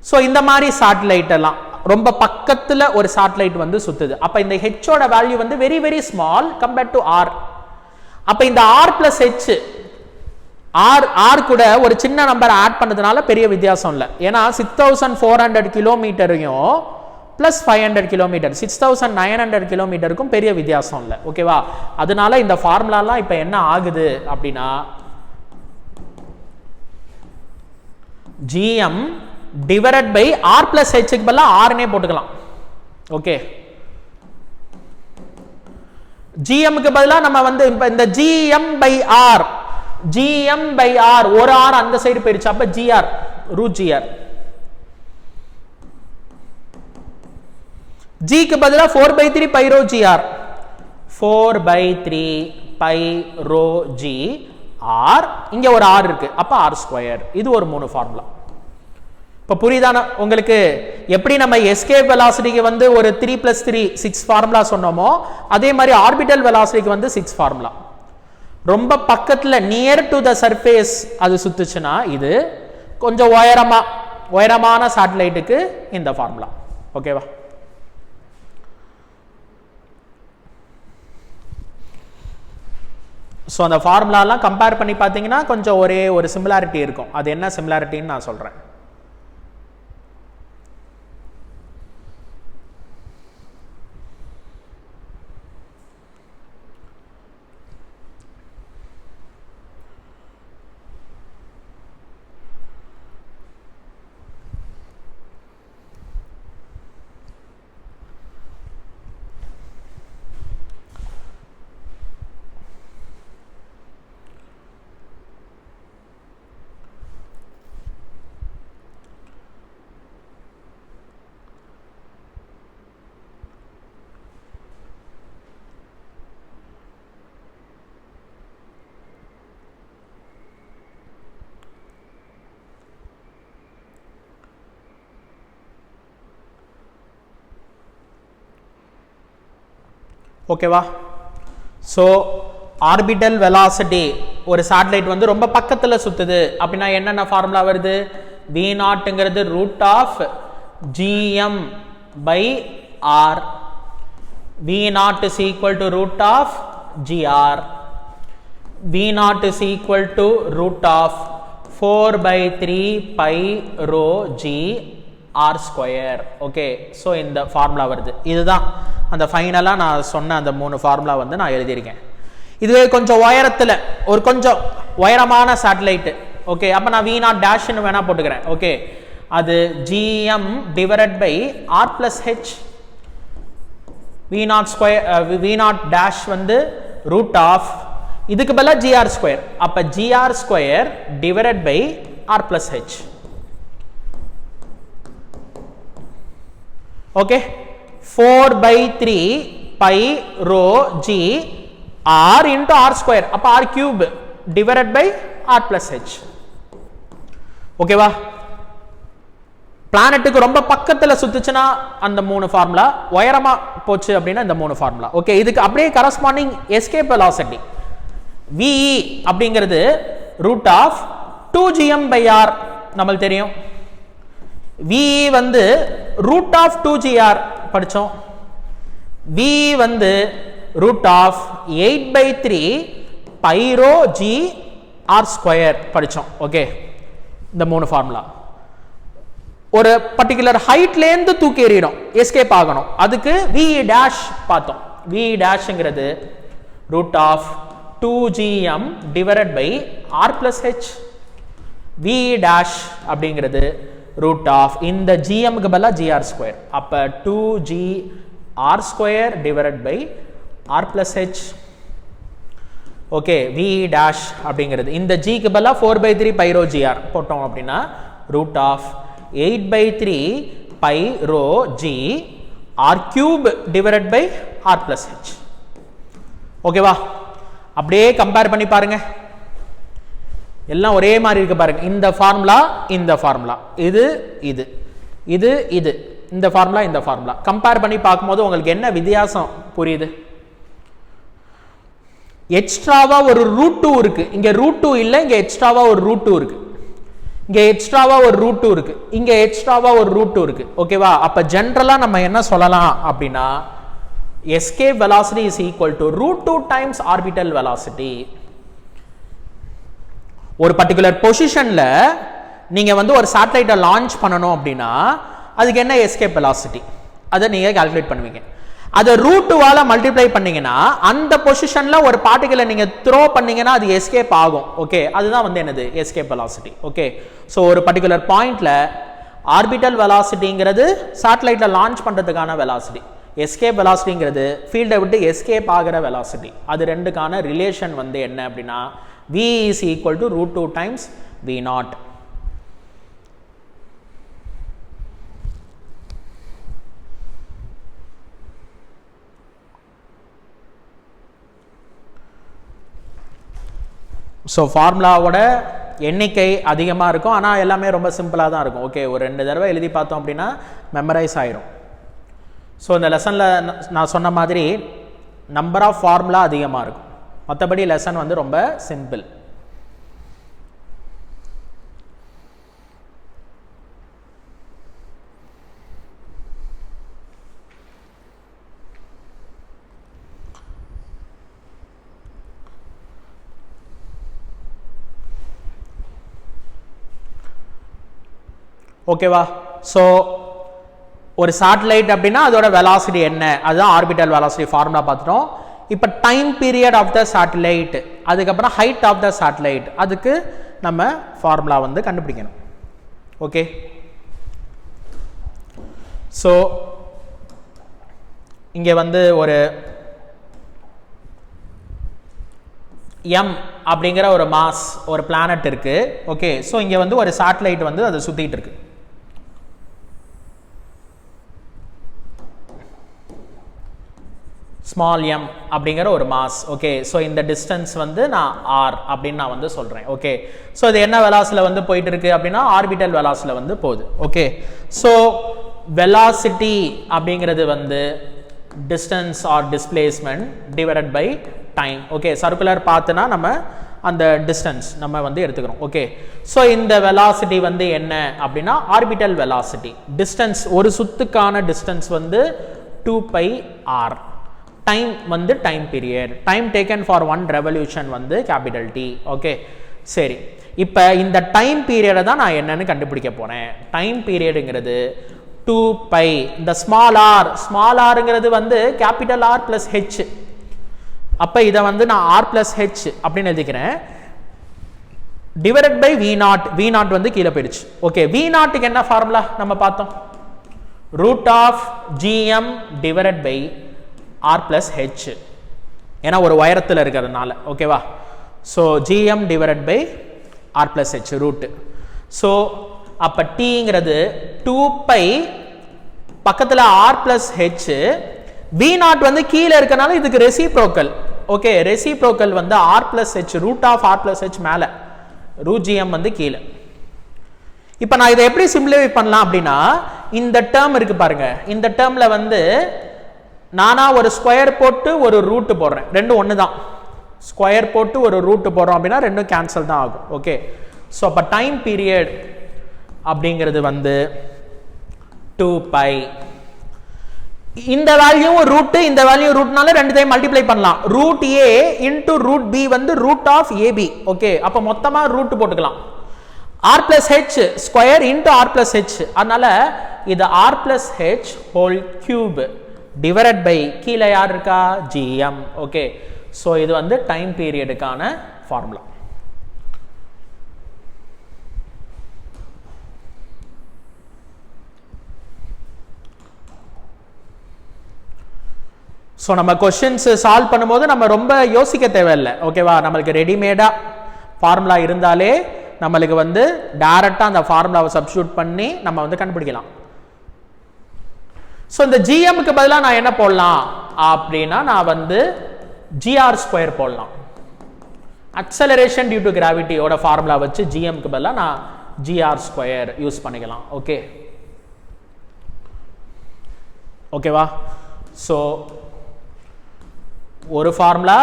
Speaker 1: ஸோ இந்த மாதிரி சேட்டலைட் எல்லாம் ரொம்ப பக்கத்தில் ஒரு சேட்டலைட் வந்து சுத்துது. அப்போ இந்த ஹெச்சோட வேல்யூ வந்து very very small compared to r. அப்போ இந்த ஆர் பிளஸ் ஹெச், ஆர் கூட ஒரு சின்ன நம்பர் ஆட் பண்ணதுனால பெரிய வித்தியாசம் இல்லை. ஏன்னா 6400 கிலோமீட்டரையும் பிளஸ் 500 கிலோமீட்டர் 6900 கிலோமீட்டருக்கும் பெரிய வித்தியாசம் இல்லை. ஓகேவா? அதனால இந்த ஃபார்முலாலாம் இப்போ என்ன ஆகுது அப்படின்னா GM divided by R plus Hக்கு பதிலாக ஆர்னே போட்டுக்கலாம். ஓகே, GMக்கு பதிலாக நம்ம வந்து இந்த GM பை R ஒரு R அந்த சைடு போயிடுச்சு. அப்ப GR ரூட் GR. ஜிக்கு பதிலாக 4/3 by rho G r, 4/3 by rho G r, இங்க ஒரு ஆர் இருக்கு, அப்ப ஆர் ஸ்கொயர். இது ஒரு 3 ஃபார்முலா. இப்போ புரியுதான உங்களுக்கு? எப்படி நம்ம எஸ்கேப் வெலாசிட்டிக்கு வந்து ஒரு 3 + 3 6 ஃபார்முலா சொன்னோமோ, அதே மாதிரி ஆர்பிட்டல் வெலாசிட்டிக்கு வந்து 6 ஃபார்முலா. ரொம்ப பக்கத்துல நியர் டு த சர்ஃபேஸ் அது சுத்துச்சுன்னா இது, கொஞ்சம் உயரமான சேட்டலைட்டுக்கு இந்த ஃபார்முலா. ஓகேவா? ஸோ அந்த ஃபார்முலாலாம் கம்பேர் பண்ணி பார்த்தீங்கன்னா கொஞ்சம் ஒரே ஒரு சிமிலாரிட்டி இருக்கும். அது என்ன சிமிலாரிட்டின்னு நான் சொல்கிறேன். ஓகேவா? ஸோ ஆர்பிட்டல் வெலாசிட்டி ஒரு சேட்டலைட் வந்து ரொம்ப பக்கத்தில் சுத்துது அப்படின்னா என்னென்ன ஃபார்முலா வருது? V0ங்கிறது √gm/r, V0 is equal to √gr, V0 is equal to √4/3 by rho G R square. Okay, so இந்த ஃபார்முலா வருது. இதுதான் அந்த ஃபைனலாக நான் சொன்ன அந்த 3 ஃபார்முலா வந்து நான் எழுதியிருக்கேன். இதுவே கொஞ்சம் உயரத்தில் ஒரு கொஞ்சம் உயரமான சேட்டலைட்டு, ஓகே, அப்போ நான் V0 டேஷ்னு வேணா போட்டுக்கிறேன். ஓகே, அது gm/r+h, V0 square, V0 dash வந்து √ இதுக்கு பதிலாக gr², அப்போ gr²/r+h. Okay, 4/3 by rho G r into r², அப்போ r³/r+h. ஓகேவா? பிளானட்டுக்கு ரொம்ப பக்கத்தில் சுத்துச்சுன்னா அந்த 3 ஃபார்முலா, உயரமா போச்சு அப்படின்னா இந்த 3 ஃபார்முலா. ஓகே, இதுக்கு அப்படியே கரஸ்பாண்டிங் எஸ்கேப் வெலாசிட்டி VE அப்படிங்கிறது √2gm/r நம்மளுக்கு தெரியும். VE வந்து √2gr படிச்சோம். VE வந்து √8/3 பை ரோ ஜி r² படிச்சோம். ஓகே, இந்த 3 ஃபார்முலா ஒரு பர்டிகுலர் ஹைட்லேருந்து தூக்கி எறியணும், எஸ்கேப் ஆகணும். அதுக்கு VE டேஷ் பார்த்தோம். VE டேஷ்ங்கிறது √2gm/r+h. VE டேஷ் அப்படிங்கிறது இந்த gmக்கு பதிலா gr², அப்ப 2gr²/r+h. ஓகே, VE டேஷ் அப்படிங்கிறது இந்த gக்கு பதிலா 4/3 பை ரோ gr போட்டோம் அப்படின்னா √8/3 பை ரோ ஜி r³/r+h. ஓகேவா? அப்படியே கம்பேர் பண்ணி பாருங்க, எல்லாம் ஒரே மாதிரி இருக்கு பாருங்க. இந்த ஃபார்முலா, இந்த ஃபார்முலா, இது இது இது இது, இந்த ஃபார்முலா, இந்த ஃபார்முலா கம்பேர் பண்ணி பார்க்கும்போது உங்களுக்கு என்ன வித்தியாசம் புரியுது? எக்ஸ்ட்ராவா ஒரு √2 இருக்கு, இங்க √2 இல்ல, இங்க எக்ஸ்ட்ராவா ஒரு √2 இருக்கு, இங்க எக்ஸ்ட்ராவா ஒரு √2 இருக்கு, இங்க எக்ஸ்ட்ராவா ஒரு √2 இருக்கு. ஓகேவா? அப்ப ஜெனரலா நம்ம என்ன சொல்லலாம் அப்படின்னா, escape velocity is equal to √2 times orbital velocity. ஒரு பர்டிகுலர் பொசிஷன்ல நீங்க வந்து ஒரு சேட்டலைட்டை லான்ச் பண்ணணும் அப்படின்னா அதுக்கு என்ன எஸ்கேப் வெலாசிட்டி அதை நீங்க கால்குலேட் பண்ணுவீங்க. அதை √2வால மல்டிப்ளை பண்ணீங்கன்னா அந்த பொசிஷன்ல ஒரு பார்ட்டிகலை நீங்க த்ரோ பண்ணீங்கன்னா அது எஸ்கேப் ஆகும். ஓகே, அதுதான் வந்து என்னது எஸ்கேப் வெலாசிட்டி. ஓகே, ஸோ ஒரு பர்டிகுலர் பாயிண்ட்ல ஆர்பிட்டல் வெலாசிட்டிங்கிறது சேட்டலைட்டை லான்ச் பண்றதுக்கான வெலாசிட்டி, எஸ்கேப் வெலாசிட்டிங்கிறது ஃபீல்டை விட்டு எஸ்கேப் ஆகிற வெலாசிட்டி. அது ரெண்டுக்கான ரிலேஷன் வந்து என்ன அப்படின்னா V is equal to √2 times V0. So ஃபார்முலாவோட எண்ணிக்கை அதிகமாக இருக்கும், ஆனால் எல்லாமே ரொம்ப சிம்பிளாக தான் இருக்கும். ஓகே, ஒரு 2 தடவை எழுதி பார்த்தோம் அப்படின்னா மெமரைஸ் ஆயிரும். ஸோ இந்த லெசனில் நான் சொன்ன மாதிரி நம்பர் ஆஃப் ஃபார்முலா அதிகமாக இருக்கும், மற்றபடி லெசன் வந்து ரொம்ப சிம்பிள். ஓகேவா? ஸோ ஒரு சேட்டலைட் அப்படின்னா அதோட வெலாசிட்டி என்ன, அதுதான் ஆர்பிட்டல் வெலாசிட்டி ஃபார்முலா பார்த்துட்டோம். இப்போ time period of the satellite, அதுக்கப்புறம் ஹைட் ஆஃப் த சேட்டலைட், அதுக்கு நம்ம ஃபார்முலா வந்து கண்டுபிடிக்கணும். ஓகே, ஸோ இங்கே வந்து ஒரு M அப்படிங்கிற ஒரு மாஸ் ஒரு பிளானட் இருக்கு. ஓகே, ஸோ இங்கே வந்து ஒரு சேட்டலைட் வந்து அதை சுற்றிட்டு இருக்கு. ஸ்மால் m அப்படிங்கிற ஒரு மாஸ். ஓகே, ஸோ இந்த டிஸ்டன்ஸ் வந்து நான் r அப்படின்னு நான் வந்து சொல்கிறேன். ஓகே, ஸோ இது என்ன வெலாசிட்டியில் வந்து போயிட்டு இருக்கு அப்படின்னா ஆர்பிட்டல் வெலாசிட்டியில் வந்து போகுது. ஓகே, ஸோ வெலாசிட்டி அப்படிங்கிறது வந்து distance or displacement divided by time. Okay, circular பார்த்துனா நம்ம அந்த டிஸ்டன்ஸ் நம்ம வந்து எடுத்துக்கிறோம். ஓகே, ஸோ இந்த வெலாசிட்டி வந்து என்ன அப்படின்னா ஆர்பிட்டல் வெலாசிட்டி. டிஸ்டன்ஸ் ஒரு சுத்துக்கான டிஸ்டன்ஸ் வந்து 2πr. டைம் வந்து time period, time taken for 1 revolution வந்து கேபிட்டல் T. ஓகே, சரி, இப்போ இந்த டைம் பீரியடை தான் நான் என்னன்னு கண்டுபிடிக்க போறேன். டைம் பீரியடுங்கிறது 2π, இந்த ஸ்மால் ஆர்ங்கிறது வந்து கேபிட்டல் R பிளஸ் H. அப்போ இதை வந்து நான் R பிளஸ் H அப்படின்னு எழுதிக்கிறேன். டிவைடட் பை V0 வந்து கீழே போயிடுச்சு. ஓகே, V0க்கு என்ன ஃபார்முலா நம்ம பார்த்தோம், root of GM divided by R plus H, ஏன்னா ஒரு உயரத்தில் இருக்கிறதுனால. ஓகேவா? So GM divided by R plus H root. So அப்போ Tங்கிறது 2π, பக்கத்தில் R plus H, V0 வந்து கீழே இருக்கனால இதுக்கு ரெசிப்ரோக்கல். ஓகே, ரெசிப்ரோக்கல் வந்து R plus H, root of R plus H மேலே, ரூட் GM வந்து கீழே. இப்போ நான் இதை எப்படி சிம்பிளிஃபை பண்ணலாம் அப்படின்னா, இந்த டேர்ம் இருக்கு பாருங்க, இந்த டேர்மில் வந்து நானா ஒரு ஸ்கொயர் போட்டு ஒரு ரூட் போடுறேன், ரெண்டும் ஒன்று தான். ஸ்கொயர் போட்டு ஒரு ரூட் போடுறோம் அப்படின்னா ரெண்டும் கேன்சல் தான் ஆகும். ஓகே, ஸோ அப்போ டைம் பீரியட் அப்படிங்கிறது வந்து 2π. இந்த வேல்யூ ரூட், இந்த வேல்யூ ரூட்னால ரெண்டுத்தையும் மல்டிப்ளை பண்ணலாம். Root A into root B வந்து ரூட் ஆஃப் AB. ஓகே, அப்போ மொத்தமாக ரூட் போட்டுக்கலாம். R plus H square into R plus H, அதனால இது R plus H whole cube divided by கீழே யார் இருக்கா, GM. ஓகே, ஸோ இது வந்து டைம் பீரியடுக்கான ஃபார்முலா. ஸோ நம்ம கொஸ்டின்ஸ் சால்வ் பண்ணும்போது நம்ம ரொம்ப யோசிக்க தேவையில்லை. ஓகேவா? நம்மளுக்கு ரெடிமேடாக ஃபார்முலா இருந்தாலே நம்மளுக்கு வந்து டைரக்டாக அந்த ஃபார்முலாவை சப்ஸ்டியூட் பண்ணி நம்ம வந்து கண்டுபிடிக்கலாம். ஸோ இந்த GMக்கு பதிலாக நான் என்ன போடலாம் அப்படின்னா, நான் வந்து GR ஸ்கொயர் போடலாம். அக்சலரேஷன் டியூ டு கிராவிட்டியோட ஃபார்முலா வச்சு GMக்கு பதிலாக நான் GR ஸ்கொயர் யூஸ் பண்ணிக்கலாம். ஓகே, ஓகேவா? ஸோ ஒரு formula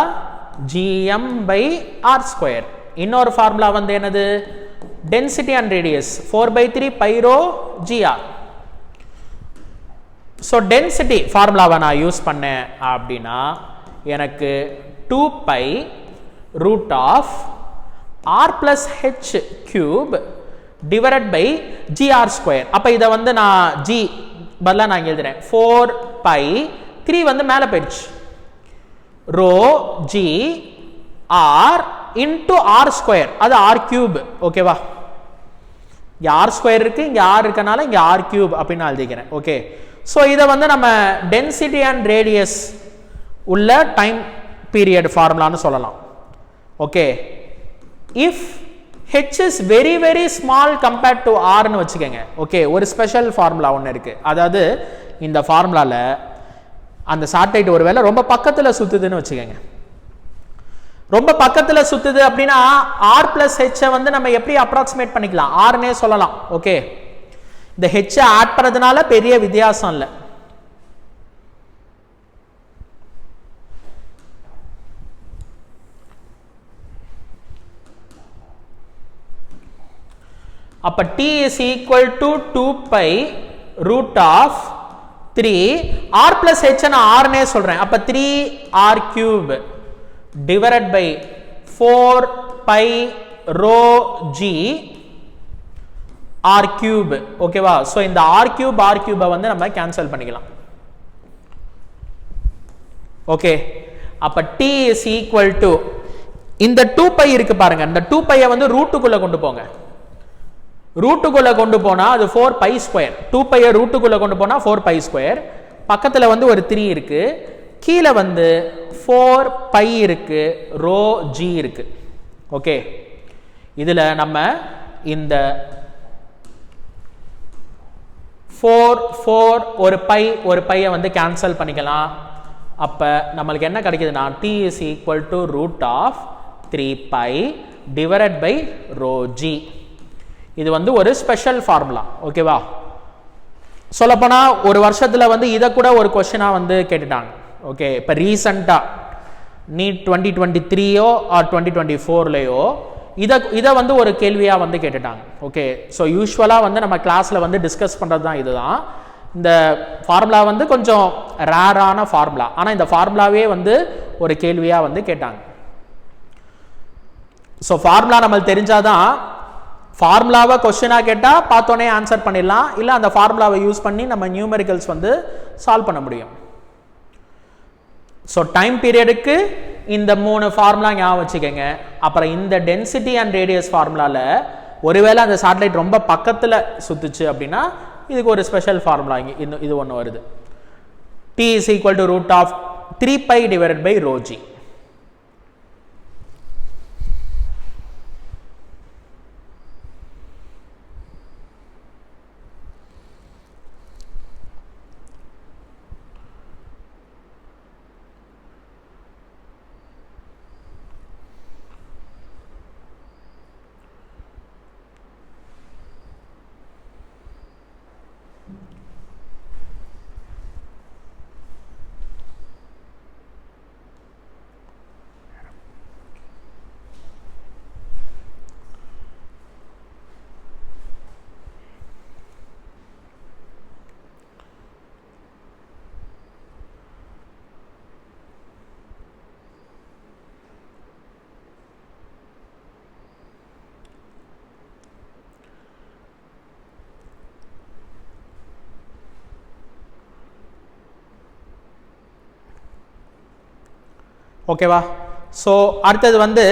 Speaker 1: GM by R square, இன்னொரு ஃபார்முலா வந்து என்னது, density and radius 4/3 pi rho GR. So density ஃபார்முலாவை நான் யூஸ் பண்ணேன் அப்படின்னா எனக்கு 2π root of R plus H cube divided by GR square. அப்போ இதை வந்து நான் G பதிலாக நான் எழுதுறேன், 4π, 3 வந்து மேலே போயிடுச்சு, rho G R into R square, அது R கியூப். ஓகேவா? இங்கே R ஸ்கொயர் இருக்கு, இங்கே R இருக்கனால இங்கே R கியூப் அப்படின்னு நான் எழுதிக்கிறேன். ஓகே, ஸோ இதை வந்து நம்ம டென்சிட்டி அண்ட் ரேடியஸ் உள்ள டைம் பீரியட் ஃபார்முலான்னு சொல்லலாம். Okay, if H is very very small compared to R ன்னு வச்சுக்கோங்க. ஓகே, ஒரு ஸ்பெஷல் ஃபார்முலா ஒன்று இருக்குது. அதாவது இந்த ஃபார்முலாவில் அந்த சேட்டலைட் ஒருவேளை ரொம்ப பக்கத்தில் சுற்றுதுன்னு வச்சுக்கோங்க. ரொம்ப பக்கத்துல சுத்துது அப்படின்னா r plus h வந்து நம்ம எப்படி அப்ராக்சிமேட் பண்ணிக்கலாம், r னே சொல்லலாம். ஓகே, இந்த h ஆட் பண்ணதுனால பெரிய வித்தியாசம் இல்லை. அப்ப t is equal to 2 pi root of 3 r plus h நான் r னே சொல்றேன். அப்ப 3r cube divided by 4 pi rho g r cube. ஓகேவா? சோ இந்த r cube வந்து நம்ம கேன்சல் பண்ணிக்கலாம். ஓகே, அப்ப t is equal to இந்த 2 pi இருக்கு பாருங்க, இந்த 2 pi வந்து ரூட்டுக்குள்ள கொண்டு போங்க. ரூட்டுக்குள்ள கொண்டு போனா அது 4 pi ஸ்கொயர். 2 pi ரூட்டுக்குள்ள கொண்டு போனா 4 pi ஸ்கொயர். பக்கத்துல வந்து ஒரு 3 இருக்கு, கீழே வந்து 4 pi இருக்கு, ரோ g இருக்கு. ஓகே, இதுல நம்ம இந்த 4 ஒரு பையை வந்து கேன்சல் பண்ணிக்கலாம். அப்ப நம்மளுக்கு என்ன கிடைக்குதுன்னா t is equal to root of 3 pi divided by rho g. இது வந்து ஒரு ஸ்பெஷல் ஃபார்முலா. ஓகேவா? சொல்லப்போனா ஒரு வருஷத்துல வந்து இதை கூட ஒரு கொஸ்டினா வந்து கேட்டுட்டாங்க. ஓகே, இப்போ ரீசெண்டா நீட் 2023 ஆர் 2024 இதை வந்து ஒரு கேள்வியா வந்து கேட்டுட்டாங்க. ஓகே, ஸோ யூஸ்வலா வந்து நம்ம கிளாஸ்ல வந்து டிஸ்கஸ் பண்றது தான் இதுதான். இந்த ஃபார்முலா வந்து கொஞ்சம் ரேரான ஃபார்முலா, ஆனா இந்த ஃபார்முலாவே வந்து ஒரு கேள்வியா வந்து கேட்டாங்க. ஸோ ஃபார்முலா நம்மளுக்கு தெரிஞ்சாதான் ஃபார்முலாவை கொஸ்டினா கேட்டா பார்த்தோன்னே ஆன்சர் பண்ணிடலாம், இல்லை அந்த ஃபார்முலாவை யூஸ் பண்ணி நம்ம நியூமெரிக்கல்ஸ் வந்து சால்வ் பண்ண முடியும். ஸோ டைம் பீரியடுக்கு இந்த 3 ஃபார்முலா ஞாபகம் வச்சுக்கோங்க. அப்புறம் இந்த டென்சிட்டி அண்ட் ரேடியஸ் ஃபார்முலால ஒருவேளை அந்த சேட்டலைட் ரொம்ப பக்கத்தில் சுத்துச்சு அப்படின்னா இதுக்கு ஒரு ஸ்பெஷல் ஃபார்முலா இது ஒன்று வருது. t is equal to root of 3 pi divided by rho g. ஓகேவா? ஸோ அடுத்தது வந்து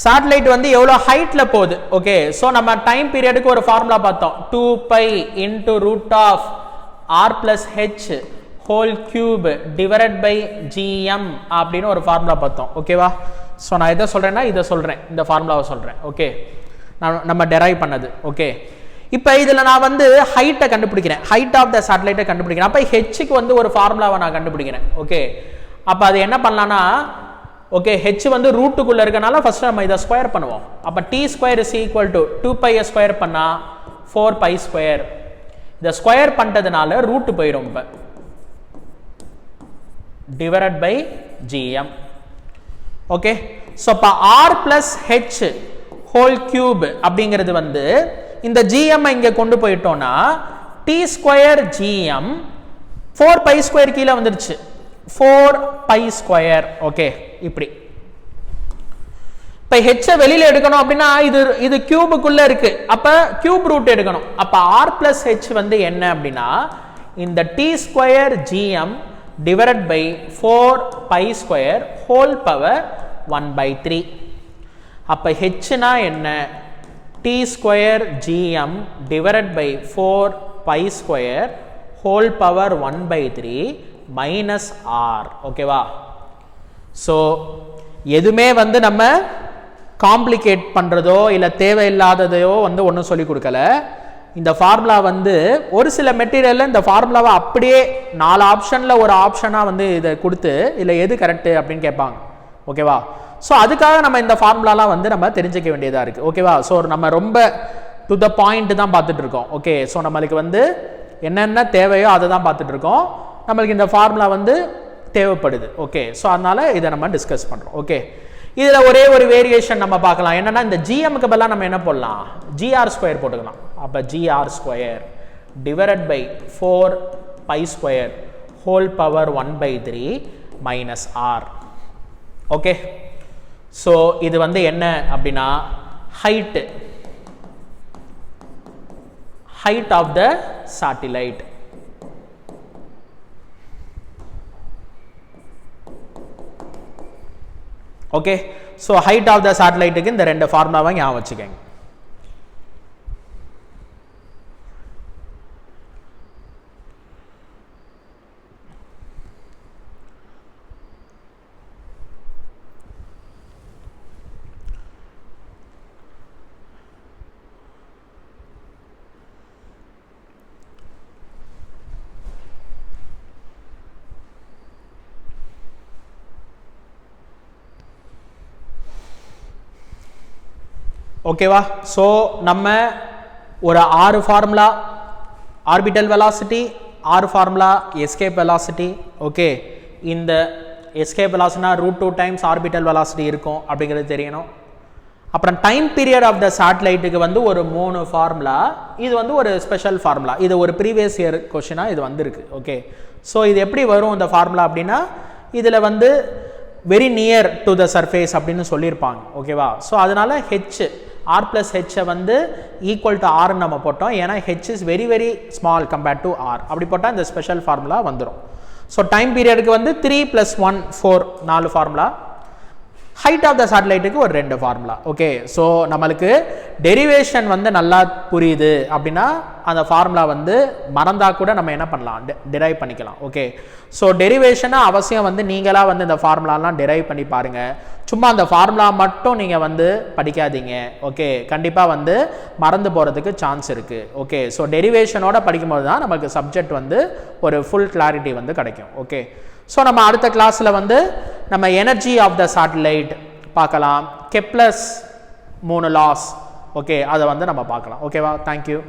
Speaker 1: சேட்டலைட் வந்து எவ்வளோ ஹைட்ல போகுது. ஓகே, ஸோ நம்ம டைம் பீரியடுக்கு ஒரு ஃபார்முலா பார்த்தோம், 2 pi into root of r plus h whole cube divided by gm அப்படின்னு ஒரு ஃபார்முலா பார்த்தோம். ஓகேவா? ஸோ நான் எதை சொல்றேன்னா இதை சொல்றேன், இந்த ஃபார்முலாவை சொல்றேன். ஓகே, நம்ம டெரைவ் பண்ணது. ஓகே, இப்போ இதில் நான் வந்து ஹைட்டை கண்டுபிடிக்கிறேன், ஹைட் ஆஃப் த சேட்டலைட்டை கண்டுபிடிக்கிறேன். அப்போ ஹெச்சுக்கு வந்து ஒரு ஃபார்முலாவை நான் கண்டுபிடிக்கிறேன். ஓகே, அப்போ அது என்ன பண்ணலாம்னா, ஓகே, ஹெச் வந்து ரூட்டுக்குள்ள இருக்கனால ஃபர்ஸ்ட் நம்ம இதை ஸ்கொயர் பண்ணுவோம். அப்போ T square is equal to 2 pi square பண்ணா 4 pi ஸ்கொயர். இதை ஸ்கொயர் பண்ணிட்டதுனால ரூட் போயிடும். இப்போ divided by GM. Okay, so இப்போ R plus H whole cube அப்படிங்கிறது வந்து இந்த ஜிஎம் இங்கே கொண்டு போயிட்டோம்னா T square GM 4 pi square கீழே வந்துருச்சு, 4 pi ஸ்கொயர். ஓகே, இப்படி இப்ப h வெளியில எடுக்கணும் அப்படின்னா இது கியூபுக்குள்ள இருக்கு, அப்ப கியூப் ரூட் எடுக்கணும். அப்ப r plus h வந்து என்ன அப்படின்னா இந்த t square gm divided by 4 pi square whole power 1/3. அப்ப h னா என்ன, t square gm divided by 4 pi square whole power 1/3 minus R. ஓகேவா? ஸோ எதுவுமே வந்து நம்ம காம்ப்ளிகேட் பண்ணுறதோ இல்லை தேவையில்லாததையோ வந்து ஒன்றும் சொல்லிக் கொடுக்கல. இந்த ஃபார்முலா வந்து ஒரு சில மெட்டீரியலில் இந்த ஃபார்முலாவை அப்படியே 4 ஆப்ஷனில் ஒரு ஆப்ஷனாக வந்து இதை கொடுத்து இல்லை எது கரெக்டு அப்படின்னு கேட்பாங்க. ஓகேவா? ஸோ அதுக்காக நம்ம இந்த ஃபார்முலாலாம் வந்து நம்ம தெரிஞ்சிக்க வேண்டியதாக இருக்குது. ஓகேவா? ஸோ நம்ம ரொம்ப டு த பாயிண்ட் தான் பார்த்துட்டு இருக்கோம். ஓகே, ஸோ நம்மளுக்கு வந்து என்னென்ன தேவையோ அதை தான் பார்த்துட்டு இருக்கோம். நம்மளுக்கு இந்த ஃபார்முலா வந்து தேவைப்படுது. ஓகே, ஸோ அதனால இதை நம்ம டிஸ்கஸ் பண்ணுறோம். ஓகே, இதில் ஒரே ஒரு வேரியேஷன் நம்ம பார்க்கலாம். என்னென்னா இந்த ஜிஎம்க்கு பதிலாக நம்ம என்ன போடலாம், ஜிஆர் ஸ்கொயர் போட்டுக்கலாம். அப்போ GR square divided by 4 pi square whole power 1/3 minus R. Okay, so இது வந்து என்ன அப்படின்னா height of the satellite. Okay, so height of the சேட்டலைட்டுக்கு இந்த ரெண்டு ஃபார்முலாவை ஞாபகம் வச்சுக்கோங்க. ஓகேவா? ஸோ நம்ம ஒரு 6 formula orbital velocity, 6 formula escape velocity. Okay, இந்த எஸ்கேப் வெலாசிட்டினா √2 டைம்ஸ் ஆர்பிட்டல் வெலாசிட்டி இருக்கும் அப்படிங்கிறது தெரியணும். அப்புறம் டைம் பீரியட் ஆஃப் த சேட்டலைட்டுக்கு வந்து ஒரு 3 ஃபார்முலா. இது வந்து ஒரு ஸ்பெஷல் ஃபார்முலா. இது ஒரு ப்ரீவியஸ் இயர் கொஷினாக இது வந்திருக்கு. ஓகே, ஸோ இது எப்படி வரும் இந்த ஃபார்முலா அப்படின்னா இதில் வந்து very near to the surface அப்படின்னு சொல்லியிருப்பாங்க. ஓகேவா? ஸோ அதனால ஹெச் ஆர் பிளஸ் ஹெச்சை வந்து ஈக்குவல் டு ஆர்னு நம்ம போட்டோம். ஏன்னா H is very very small compared to R. அப்படி போட்டால் இந்த ஸ்பெஷல் ஃபார்முலா வந்துடும். ஸோ டைம் பீரியடுக்கு வந்து 3 + 1 4 4 ஃபார்முலா. ஹைட் ஆஃப் த சேட்டலைட்டுக்கு ஒரு 2 ஃபார்முலா. ஓகே, ஸோ நம்மளுக்கு டெரிவேஷன் வந்து நல்லா புரியுது அப்படின்னா அந்த ஃபார்முலா வந்து மறந்தா கூட நம்ம என்ன பண்ணலாம், டிரைவ் பண்ணிக்கலாம். ஓகே, ஸோ டெரிவேஷனை அவசியம் வந்து நீங்களாக வந்து இந்த ஃபார்முலாலாம் டிரைவ் பண்ணி பாருங்கள். சும்மா அந்த ஃபார்முலா மட்டும் நீங்கள் வந்து படிக்காதீங்க. ஓகே, கண்டிப்பாக வந்து மறந்து போகிறதுக்கு சான்ஸ் இருக்குது. ஓகே, ஸோ டெரிவேஷனோட படிக்கும்போது தான் நமக்கு சப்ஜெக்ட் வந்து ஒரு ஃபுல் கிளாரிட்டி வந்து கிடைக்கும். ஓகே, ஸோ நம்ம அடுத்த கிளாஸில் வந்து நம்ம எனர்ஜி ஆஃப் த சேட்டலைட் பார்க்கலாம். Kepler's 3 laws. ஓகே, அதை வந்து நம்ம பார்க்கலாம். ஓகேவா? தேங்க்யூ.